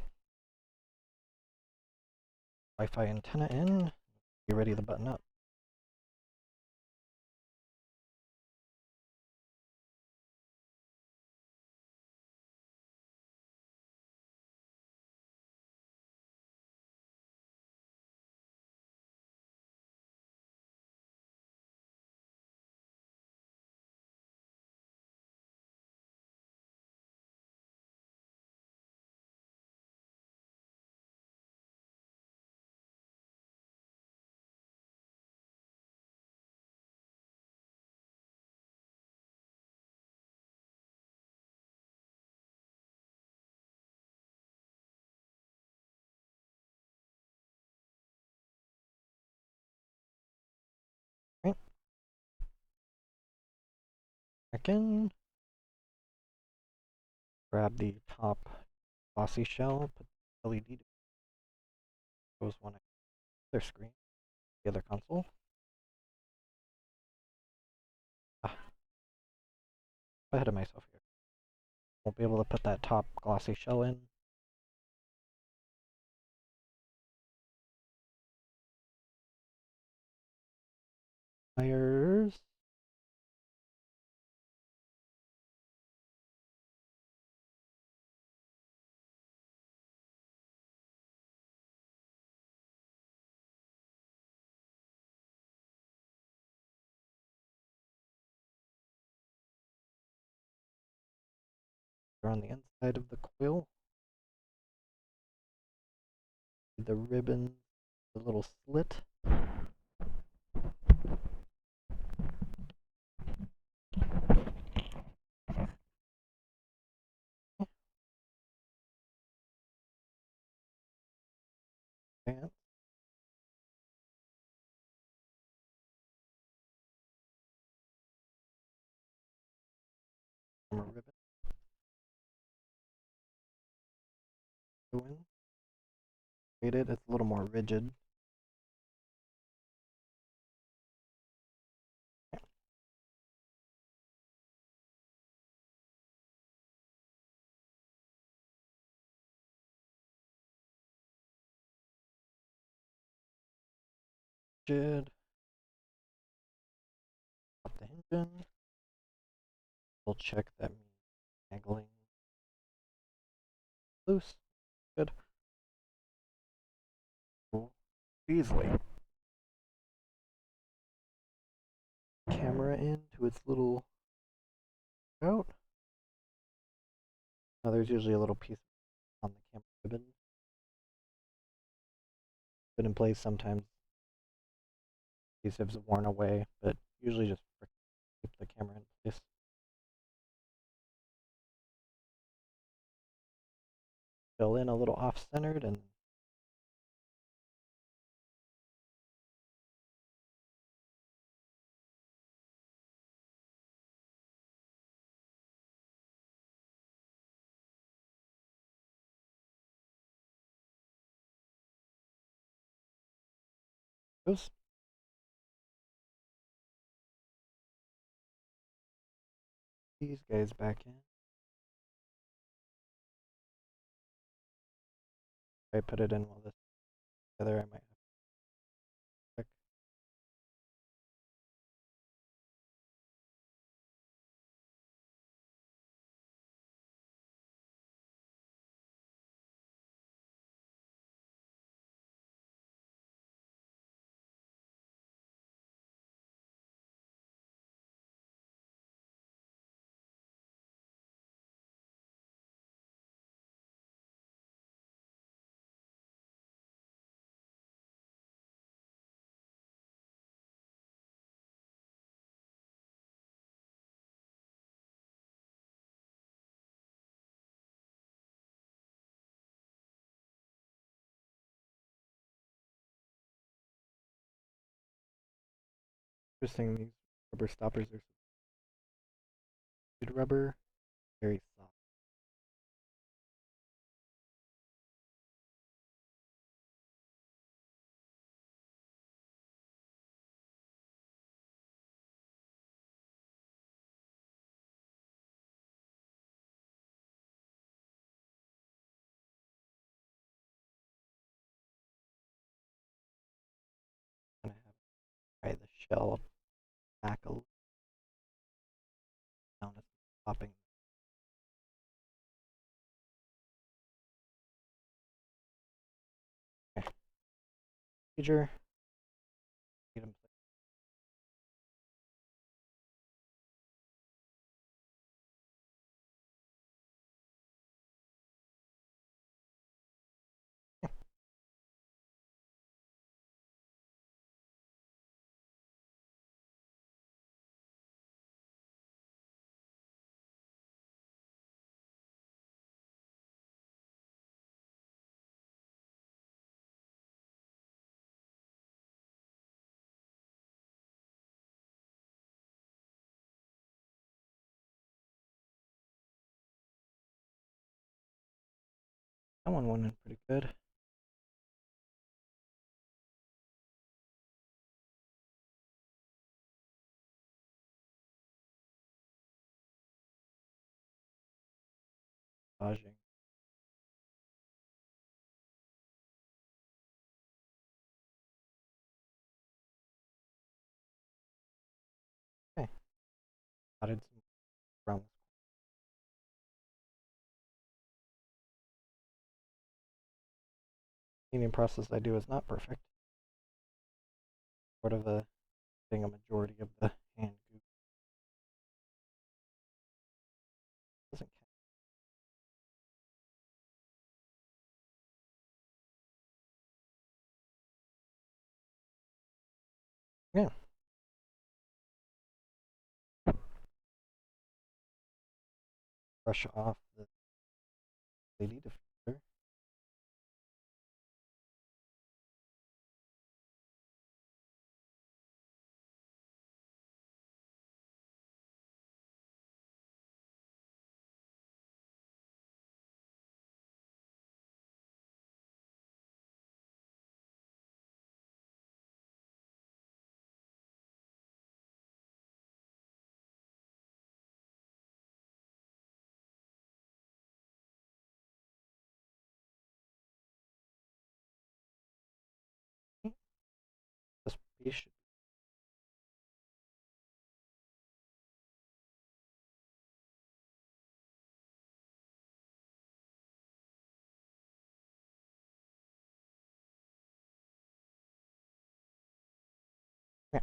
Wi-Fi antenna in. Be ready to button up. Right. Back in. Grab the top glossy shell, put LED goes one other screen, the other console. Ahead of myself here. Won't be able to put that top glossy shell in. Wires. They're on the inside of the coil. The ribbon, the little slit. And a ribbon. It's a little more rigid. Rigid. Pop the hinge in. We'll check that angling loose. Good. Cool. Easily. Camera into its little out. Now there's usually a little piece on the camera ribbon. Been in place sometimes. Adhesives worn away, but usually just keep the camera in place. Fill in a little off-centered and goes. These guys back in. If I put it in while this together, I might have to check. Interesting, these rubber stoppers are good rubber, very soft. I'm gonna have to try the shell back a little down. It's popping. Okay. Procedure. Get them That one went in pretty good. Massaging. Okay. Added some brown. Cleaning process I do is not perfect. Sort of getting a majority of the hand goop. Doesn't count. Yeah. Brush off the LED diffuser. This piece should yeah.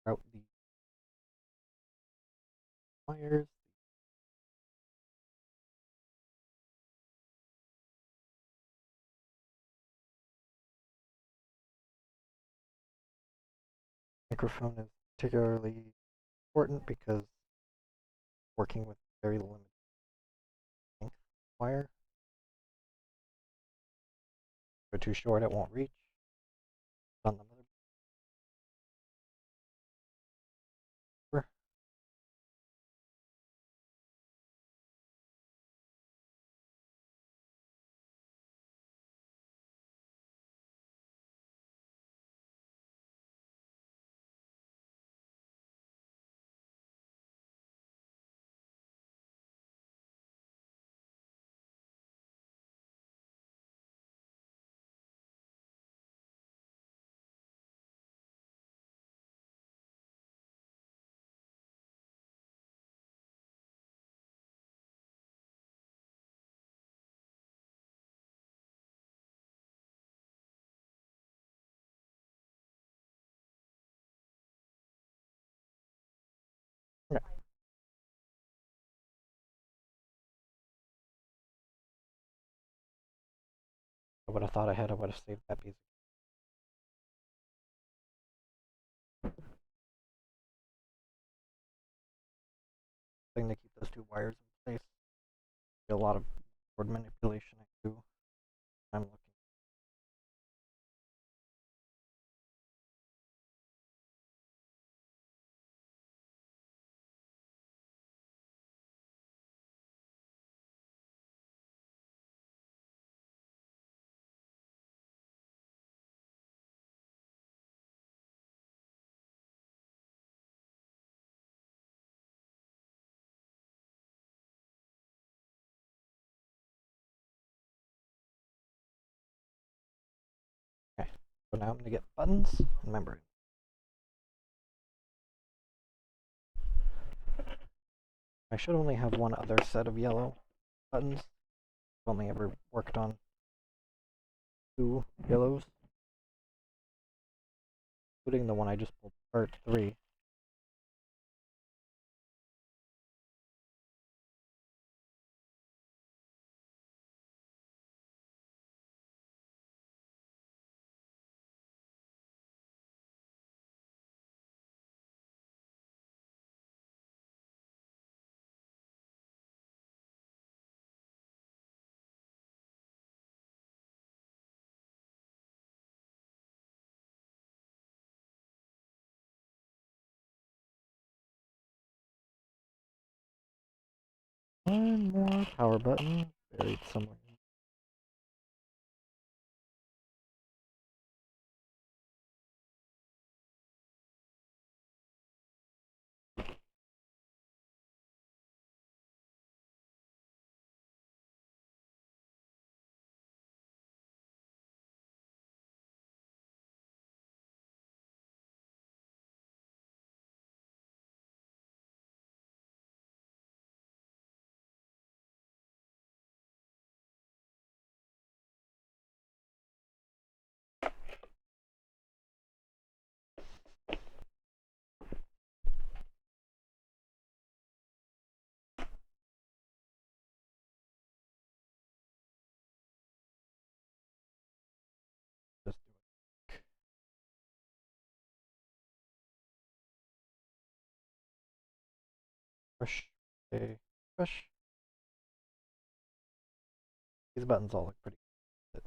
Route the wires. Microphone is particularly important because working with very limited length wire. Go too short, it won't reach. On the motherboard. Yeah. I would have thought ahead, I would have saved that piece. Thing to keep those two wires in place. A lot of board manipulation I do. I'm looking. Okay, so now I'm gonna get buttons and membrane. I should only have one other set of yellow buttons. I've only ever worked on 2 yellows, including the one I just pulled apart, 3. One more power button. buried somewhere. Just push, okay, push. These buttons all look pretty good.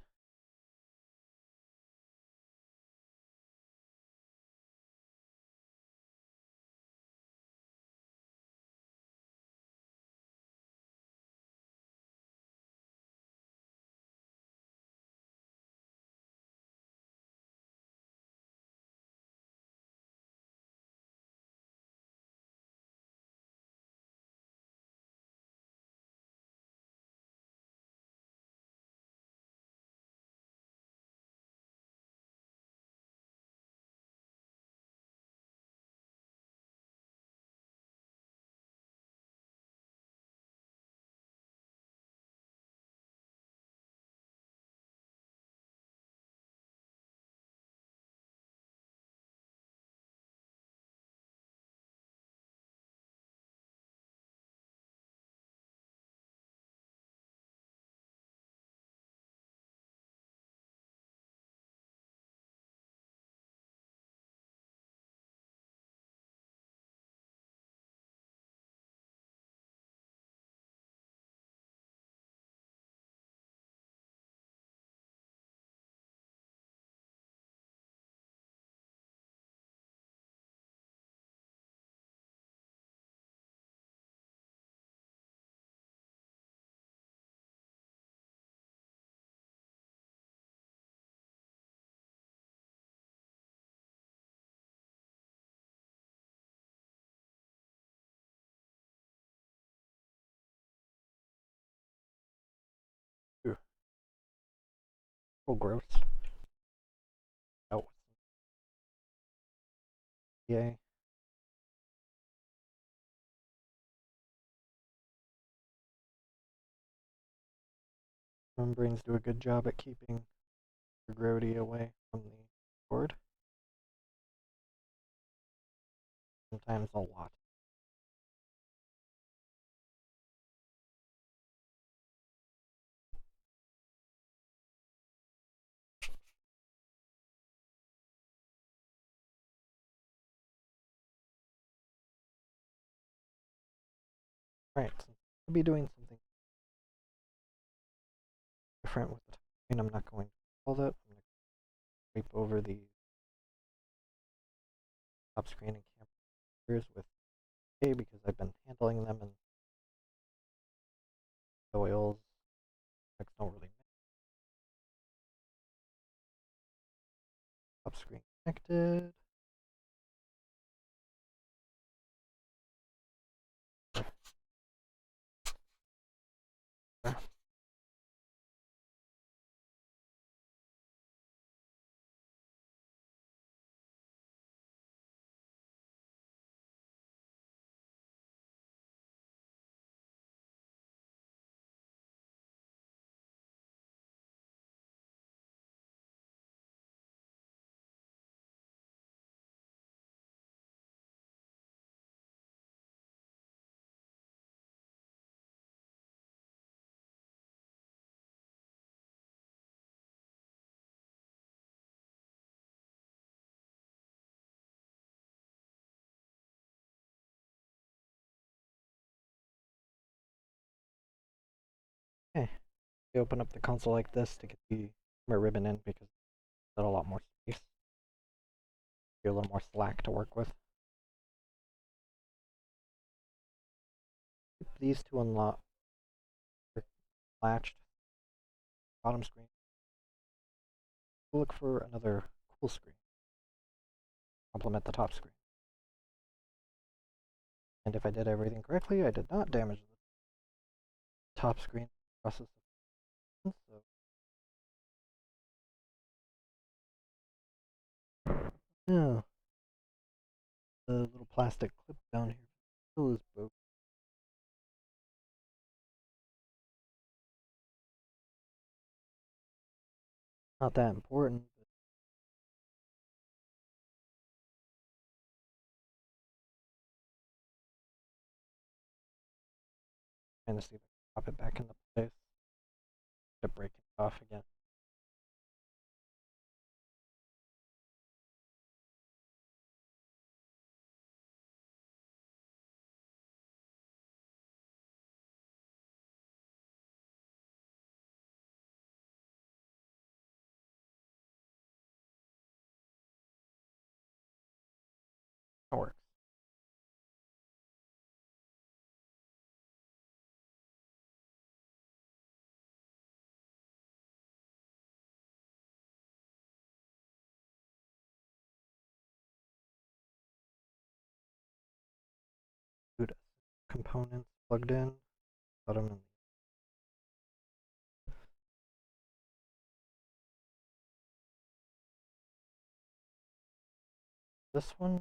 Ooh, oh, gross. Oh, yay. Membranes do a good job at keeping the gravity away from the board. Sometimes a lot. Right, so I'll be doing something different with the touchscreen. I'm not going to hold it. I'm going to wipe over the top screen and camera with A because I've been handling them in oils. Don't really mix. Top screen connected. Okay, we open up the console like this to get the camera ribbon in because it's got a lot more space. Be a little more slack to work with. These two unlock latched bottom screen. We'll look for another cool screen. Complement the top screen. And if I did everything correctly, I did not damage the top screen process. So yeah, the little plastic clip down here still is broke. Not that important. Trying to see if I can pop it back into place. To break it off again. That works. Good components plugged in. Put them in. This one,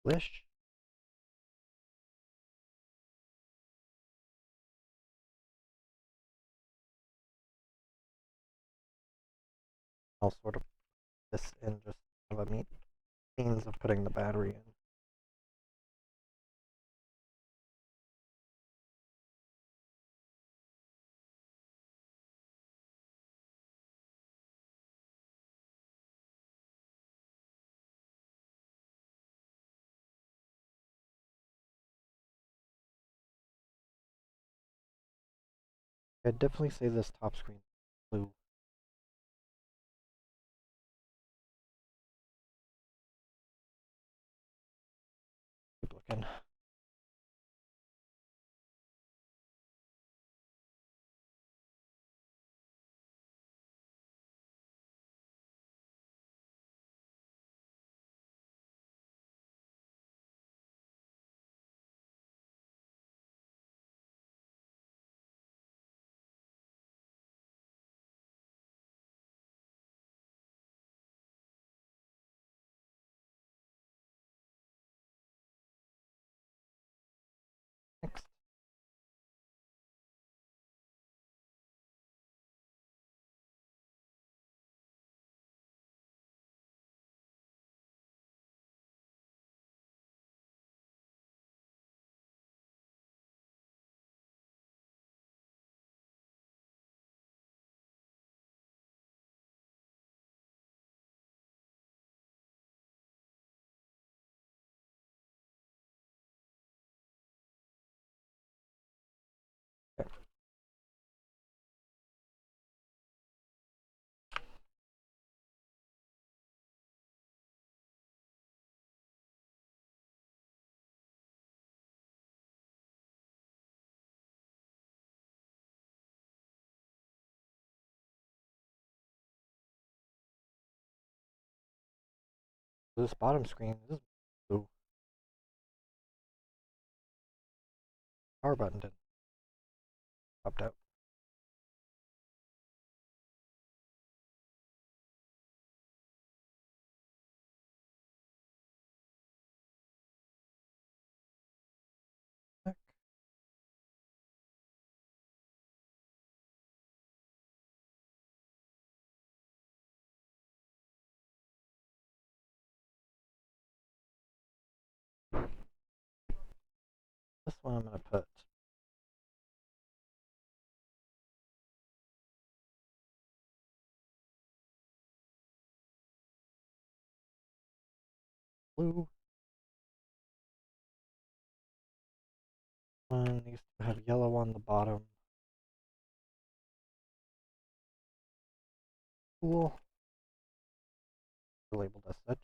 Lish. I'll sort of put this in just have a means of putting the battery in. I'd definitely say this top screen is blue. Keep looking. Next. Okay. This bottom screen is blue. Power button didn't popped out. This one I'm going to put blue. One needs to have yellow on the bottom. Cool. Labeled as such.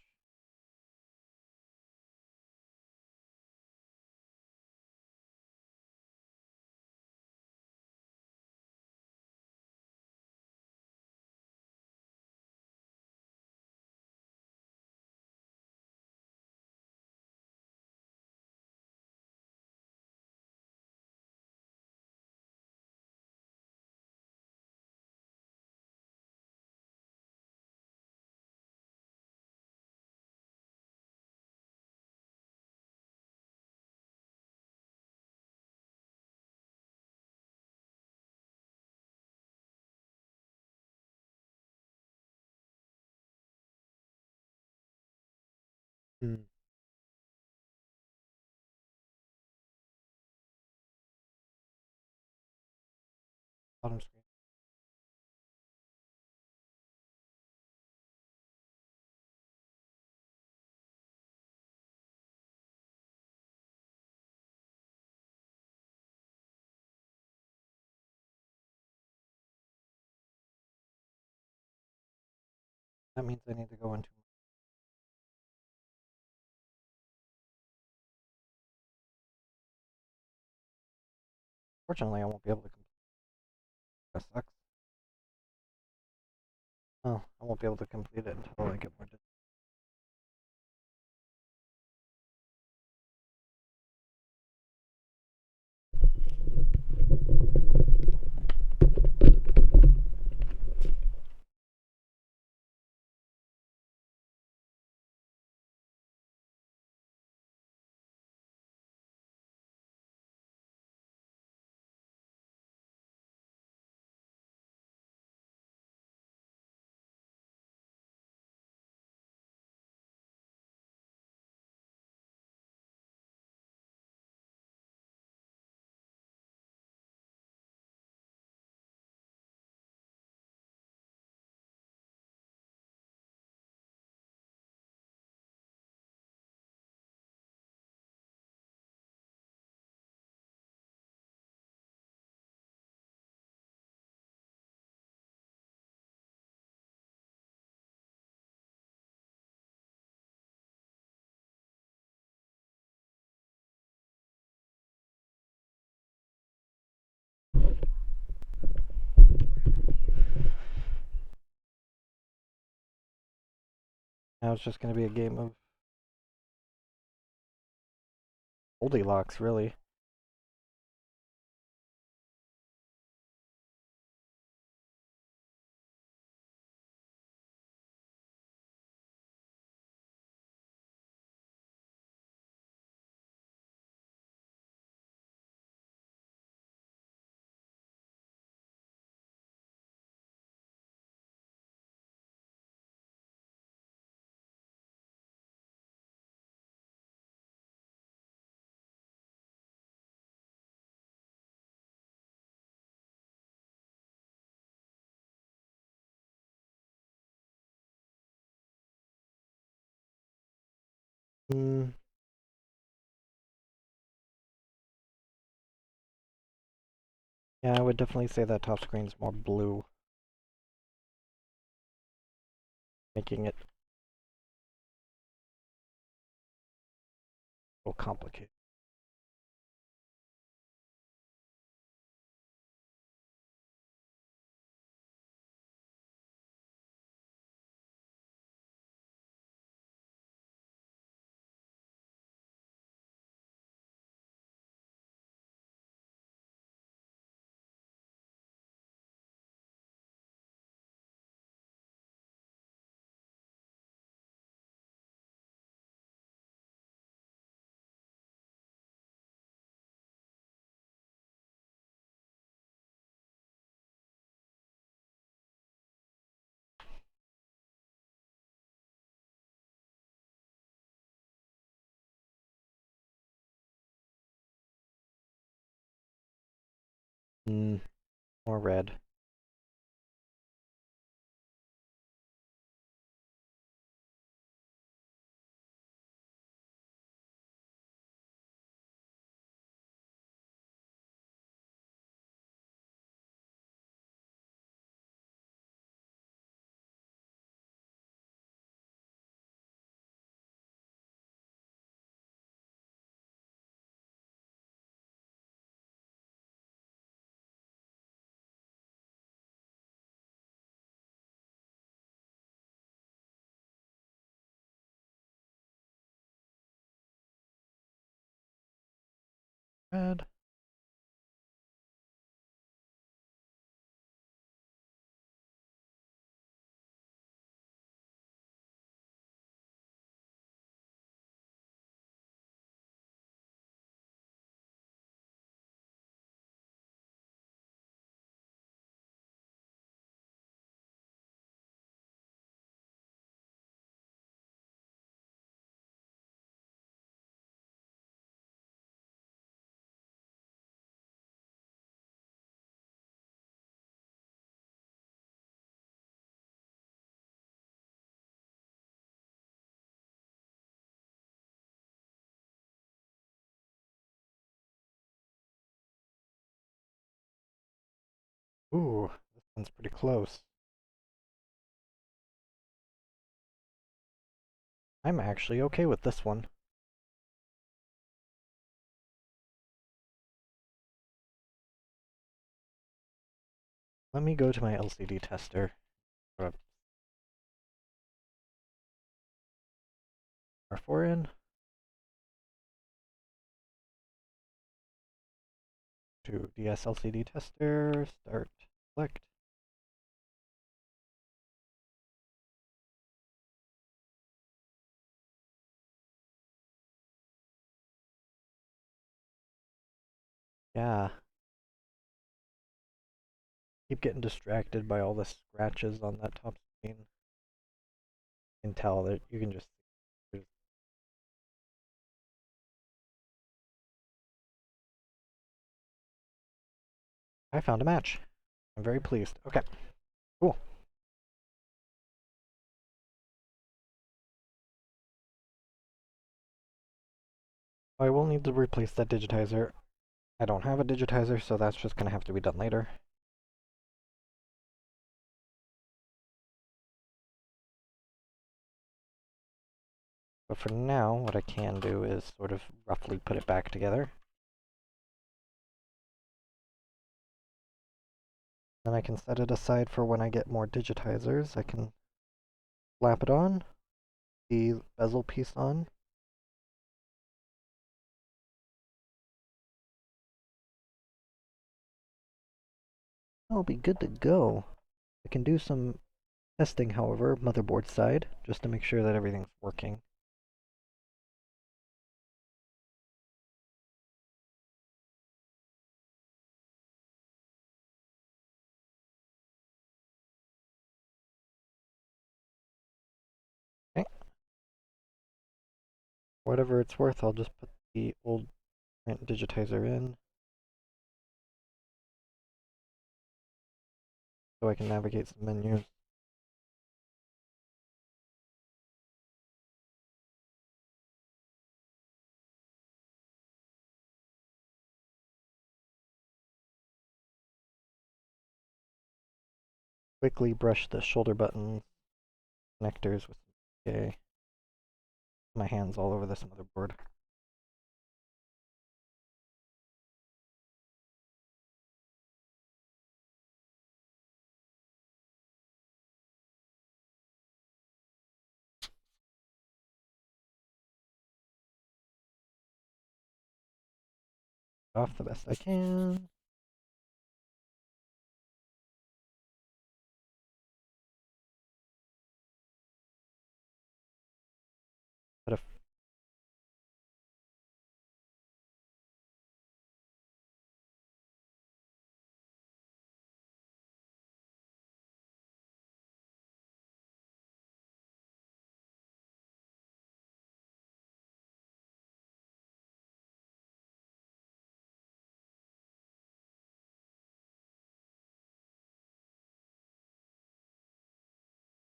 Hmm. Bottom screen. That means I need to go into. Fortunately, I won't be able to complete. That sucks. Oh, I won't be able to complete it until I get more. Now it's just going to be a game of Goldilocks, really. Hmm. Yeah, I would definitely say that top screen's more blue, making it a little complicated. Hmm. More red. Red. Ooh, this one's pretty close. I'm actually okay with this one. Let me go to my LCD tester. Put R4 in. To DS LCD tester, start, select. Yeah. Keep getting distracted by all the scratches on that top screen. You can tell that you can just. I found a match. I'm very pleased. Okay, cool. I will need to replace that digitizer. I don't have a digitizer, so that's just going to have to be done later. But for now, what I can do is sort of roughly put it back together. Then I can set it aside for when I get more digitizers. I can slap it on, the bezel piece on. I'll be good to go. I can do some testing, however, motherboard side, just to make sure that everything's working. Okay. Whatever it's worth, I'll just put the old print digitizer in so I can navigate some menus. Quickly brush the shoulder buttons, connectors with okay. My hands all over this motherboard. Off the best I can. Put a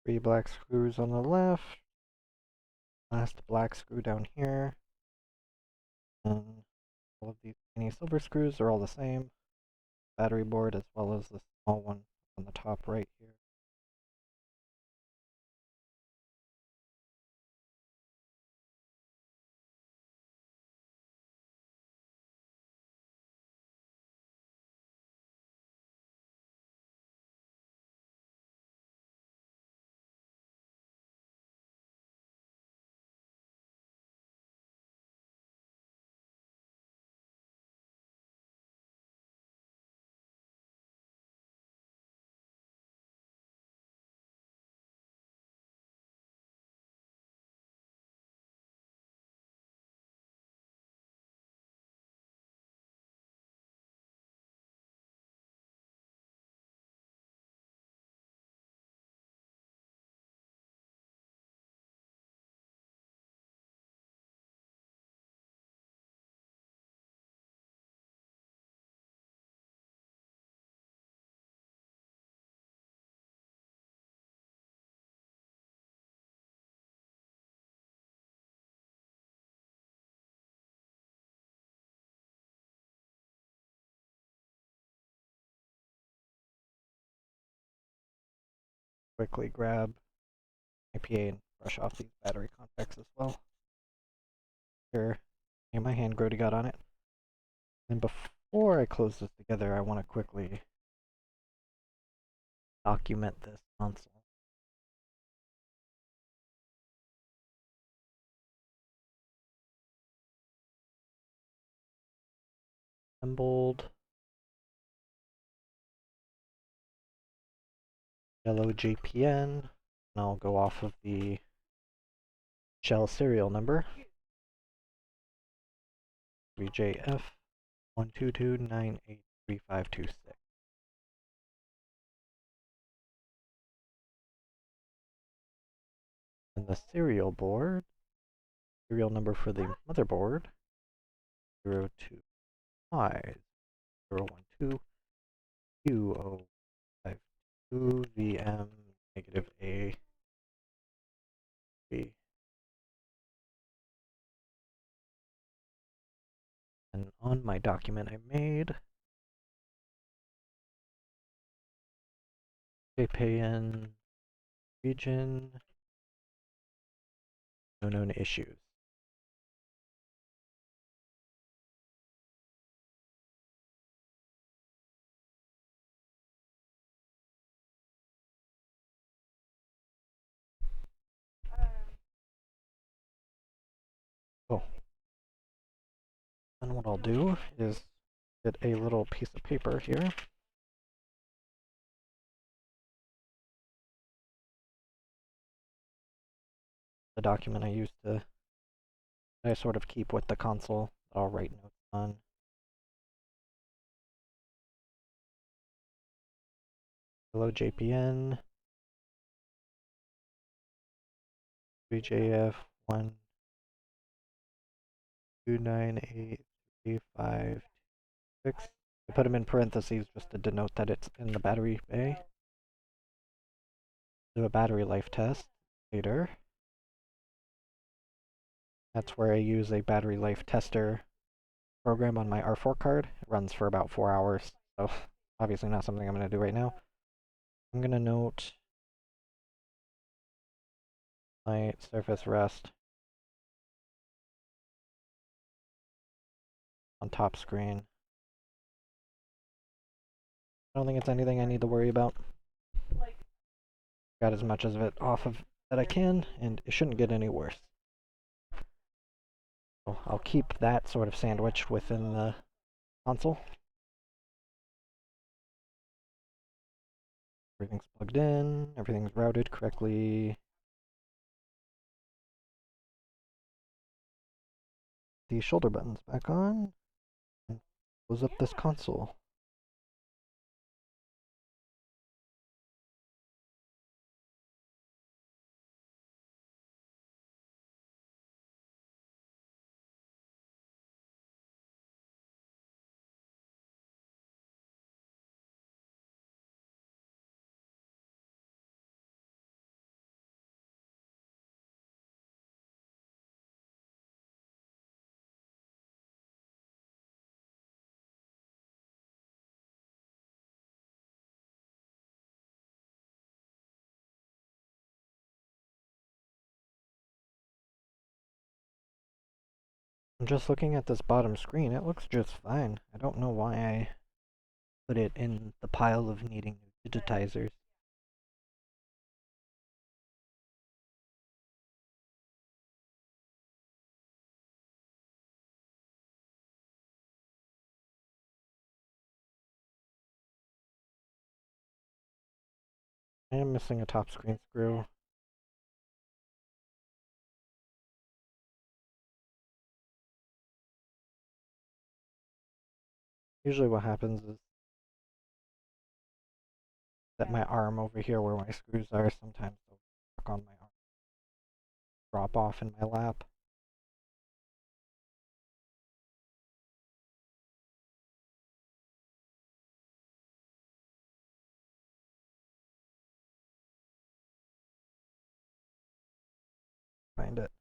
three black screws on the left. Last black screw down here. And all of these tiny silver screws are all the same. Battery board as well as the small one on the top right here. quickly grab IPA and brush off these battery contacts as well. Here, my hand grody got on it. And before I close this together, I want to quickly document this console. Assembled yellow JPN, and I'll go off of the shell serial number, WJF122983526. And the serial number for the motherboard, 025-012-Q052VM-A3. And on my document I made, JPN region, no known issues. Oh. Then what I'll do is get a little piece of paper here. The document I sort of keep with the console that I'll write notes on. Hello JPN, WJF122983526. I put them in parentheses just to denote that it's in the battery bay. Do a battery life test later. That's where I use a battery life tester program on my R4 card. It runs for about 4 hours, so obviously not something I'm going to do right now. I'm going to note my surface rest on top screen. I don't think it's anything I need to worry about. Got as much of it off of that I can, and it shouldn't get any worse. So I'll keep that sort of sandwich within the console. Everything's plugged in, everything's routed correctly. The shoulder buttons back on, and close up this console. I'm just looking at this bottom screen, it looks just fine. I don't know why I put it in the pile of needing new digitizers. I am missing a top screen screw. Usually what happens is that my arm over here where my screws are, sometimes they'll work on my arm, drop off in my lap. Find it.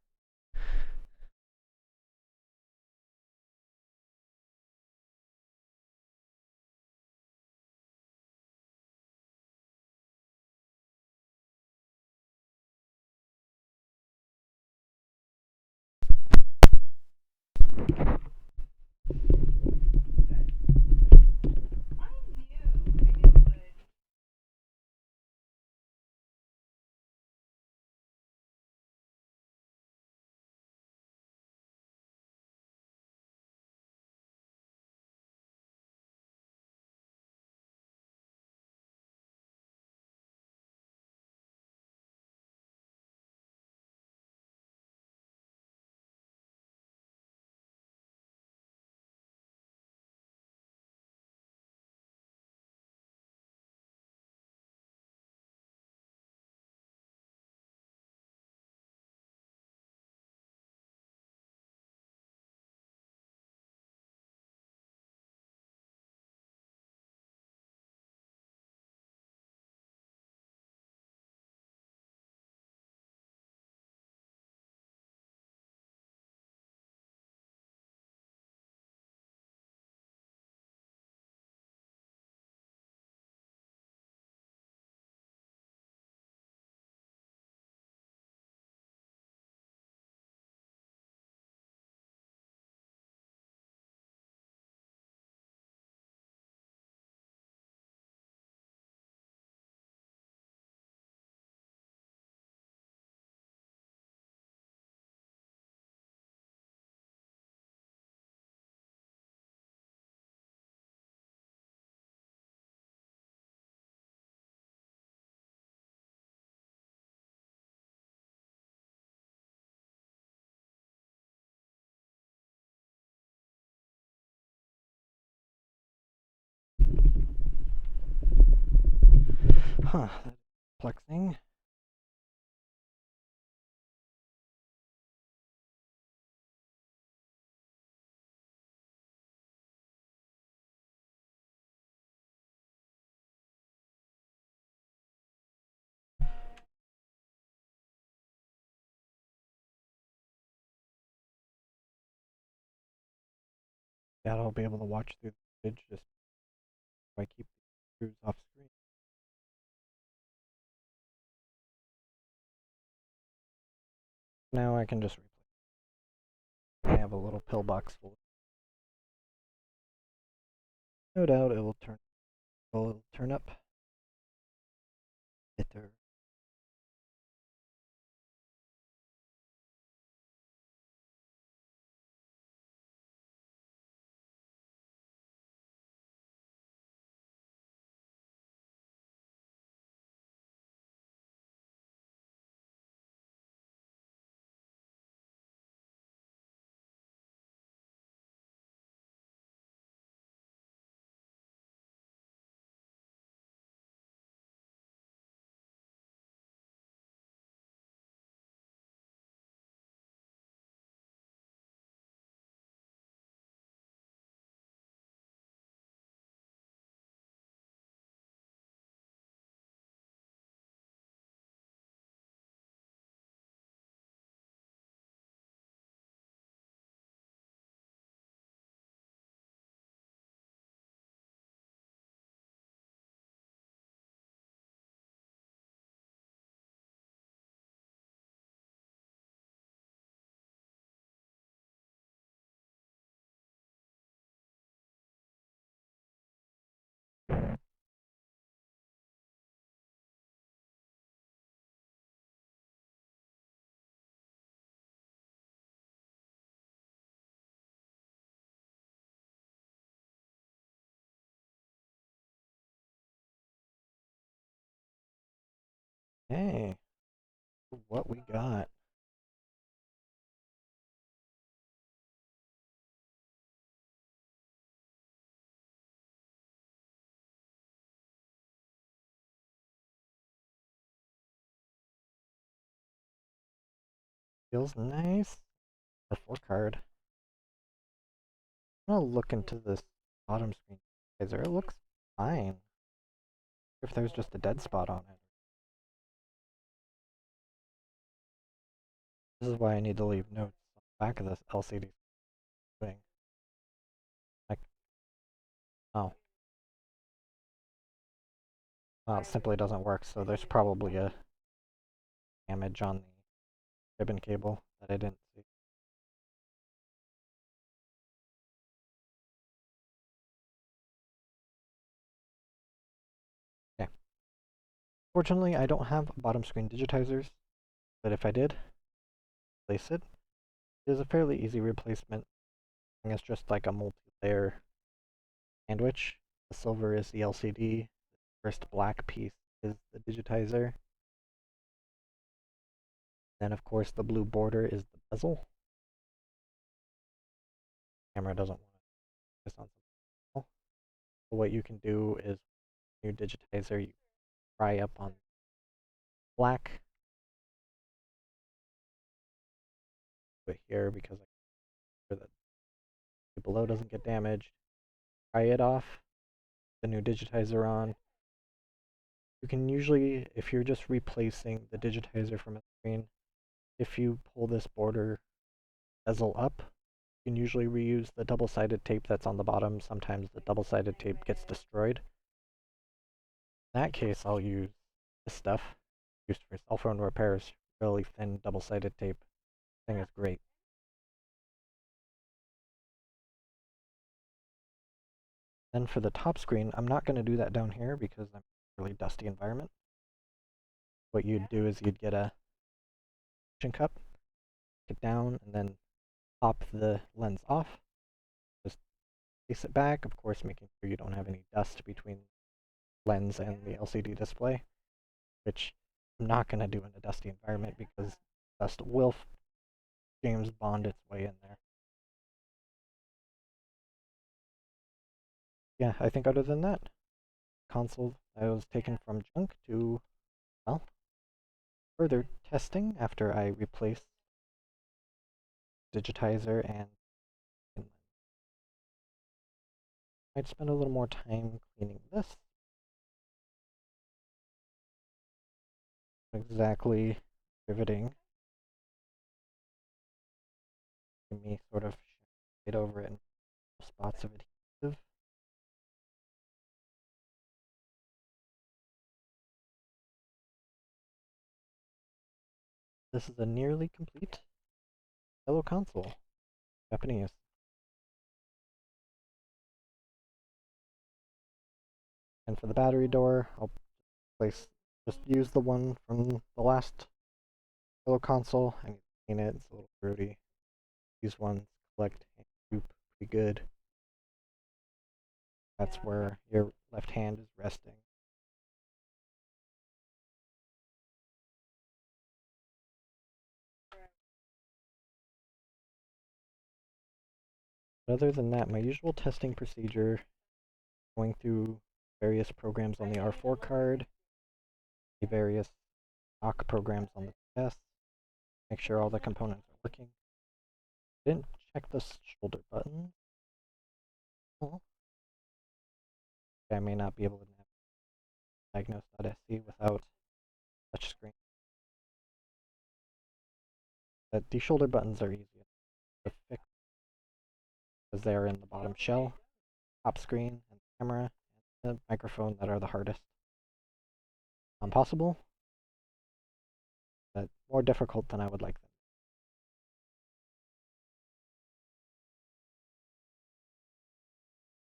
Huh, that's perplexing. Doubt I'll be able to watch through the footage just if I keep the screws off screen. Now I can just replace. I have a little pillbox full. No doubt it will turn up. Bitter. Hey, what we got? Feels nice. The 4 card. I'm gonna look into this bottom screen digitizer. It looks fine. If there's just a dead spot on it. This is why I need to leave notes on the back of this LCD thing. Like, oh. Well, it simply doesn't work, so there's probably a damage on the ribbon cable that I didn't see. Okay. Fortunately, I don't have bottom screen digitizers, but if I did replace it, it is a fairly easy replacement. I think it's just like a multi-layer sandwich. The silver is the LCD. The first black piece is the digitizer. Then, of course, the blue border is the bezel. The camera doesn't want to focus on something else. So what you can do is your digitizer, you pry up on black. Put it here because I make sure that the below doesn't get damaged. Pry it off. The new digitizer on. You can usually, if you're just replacing the digitizer from a screen, if you pull this border bezel up, you can usually reuse the double-sided tape that's on the bottom. Sometimes the double-sided tape gets destroyed. In that case, I'll use this stuff used for cell phone repairs. Really thin double-sided tape. Thing is great. Then for the top screen, I'm not going to do that down here because I'm in a really dusty environment. What you'd do is you'd get a suction cup, get down, and then pop the lens off. Just place it back, of course making sure you don't have any dust between lens and the LCD display, which I'm not going to do in a dusty environment because dust will James Bond its way in there. Yeah, I think other than that, console I was taken from junk to, well, further testing after I replaced digitizer and I'd spend a little more time cleaning this. Exactly riveting. Me sort of shade over it in spots of adhesive. This is a nearly complete yellow console. Japanese. And for the battery door, I'll just use the one from the last yellow console. I need to clean it, it's a little dirty. These ones collect goop pretty good. That's where your left hand is resting. But other than that, my usual testing procedure, going through various programs on the R4 card, the various stock programs on the PS, make sure all the components are working. Didn't check the shoulder button. Oh. I may not be able to diagnose.sc without touchscreen. But these shoulder buttons are easy to fix because they are in the bottom shell, top screen, and camera, and the microphone that are the hardest. Possible, but more difficult than I would like them.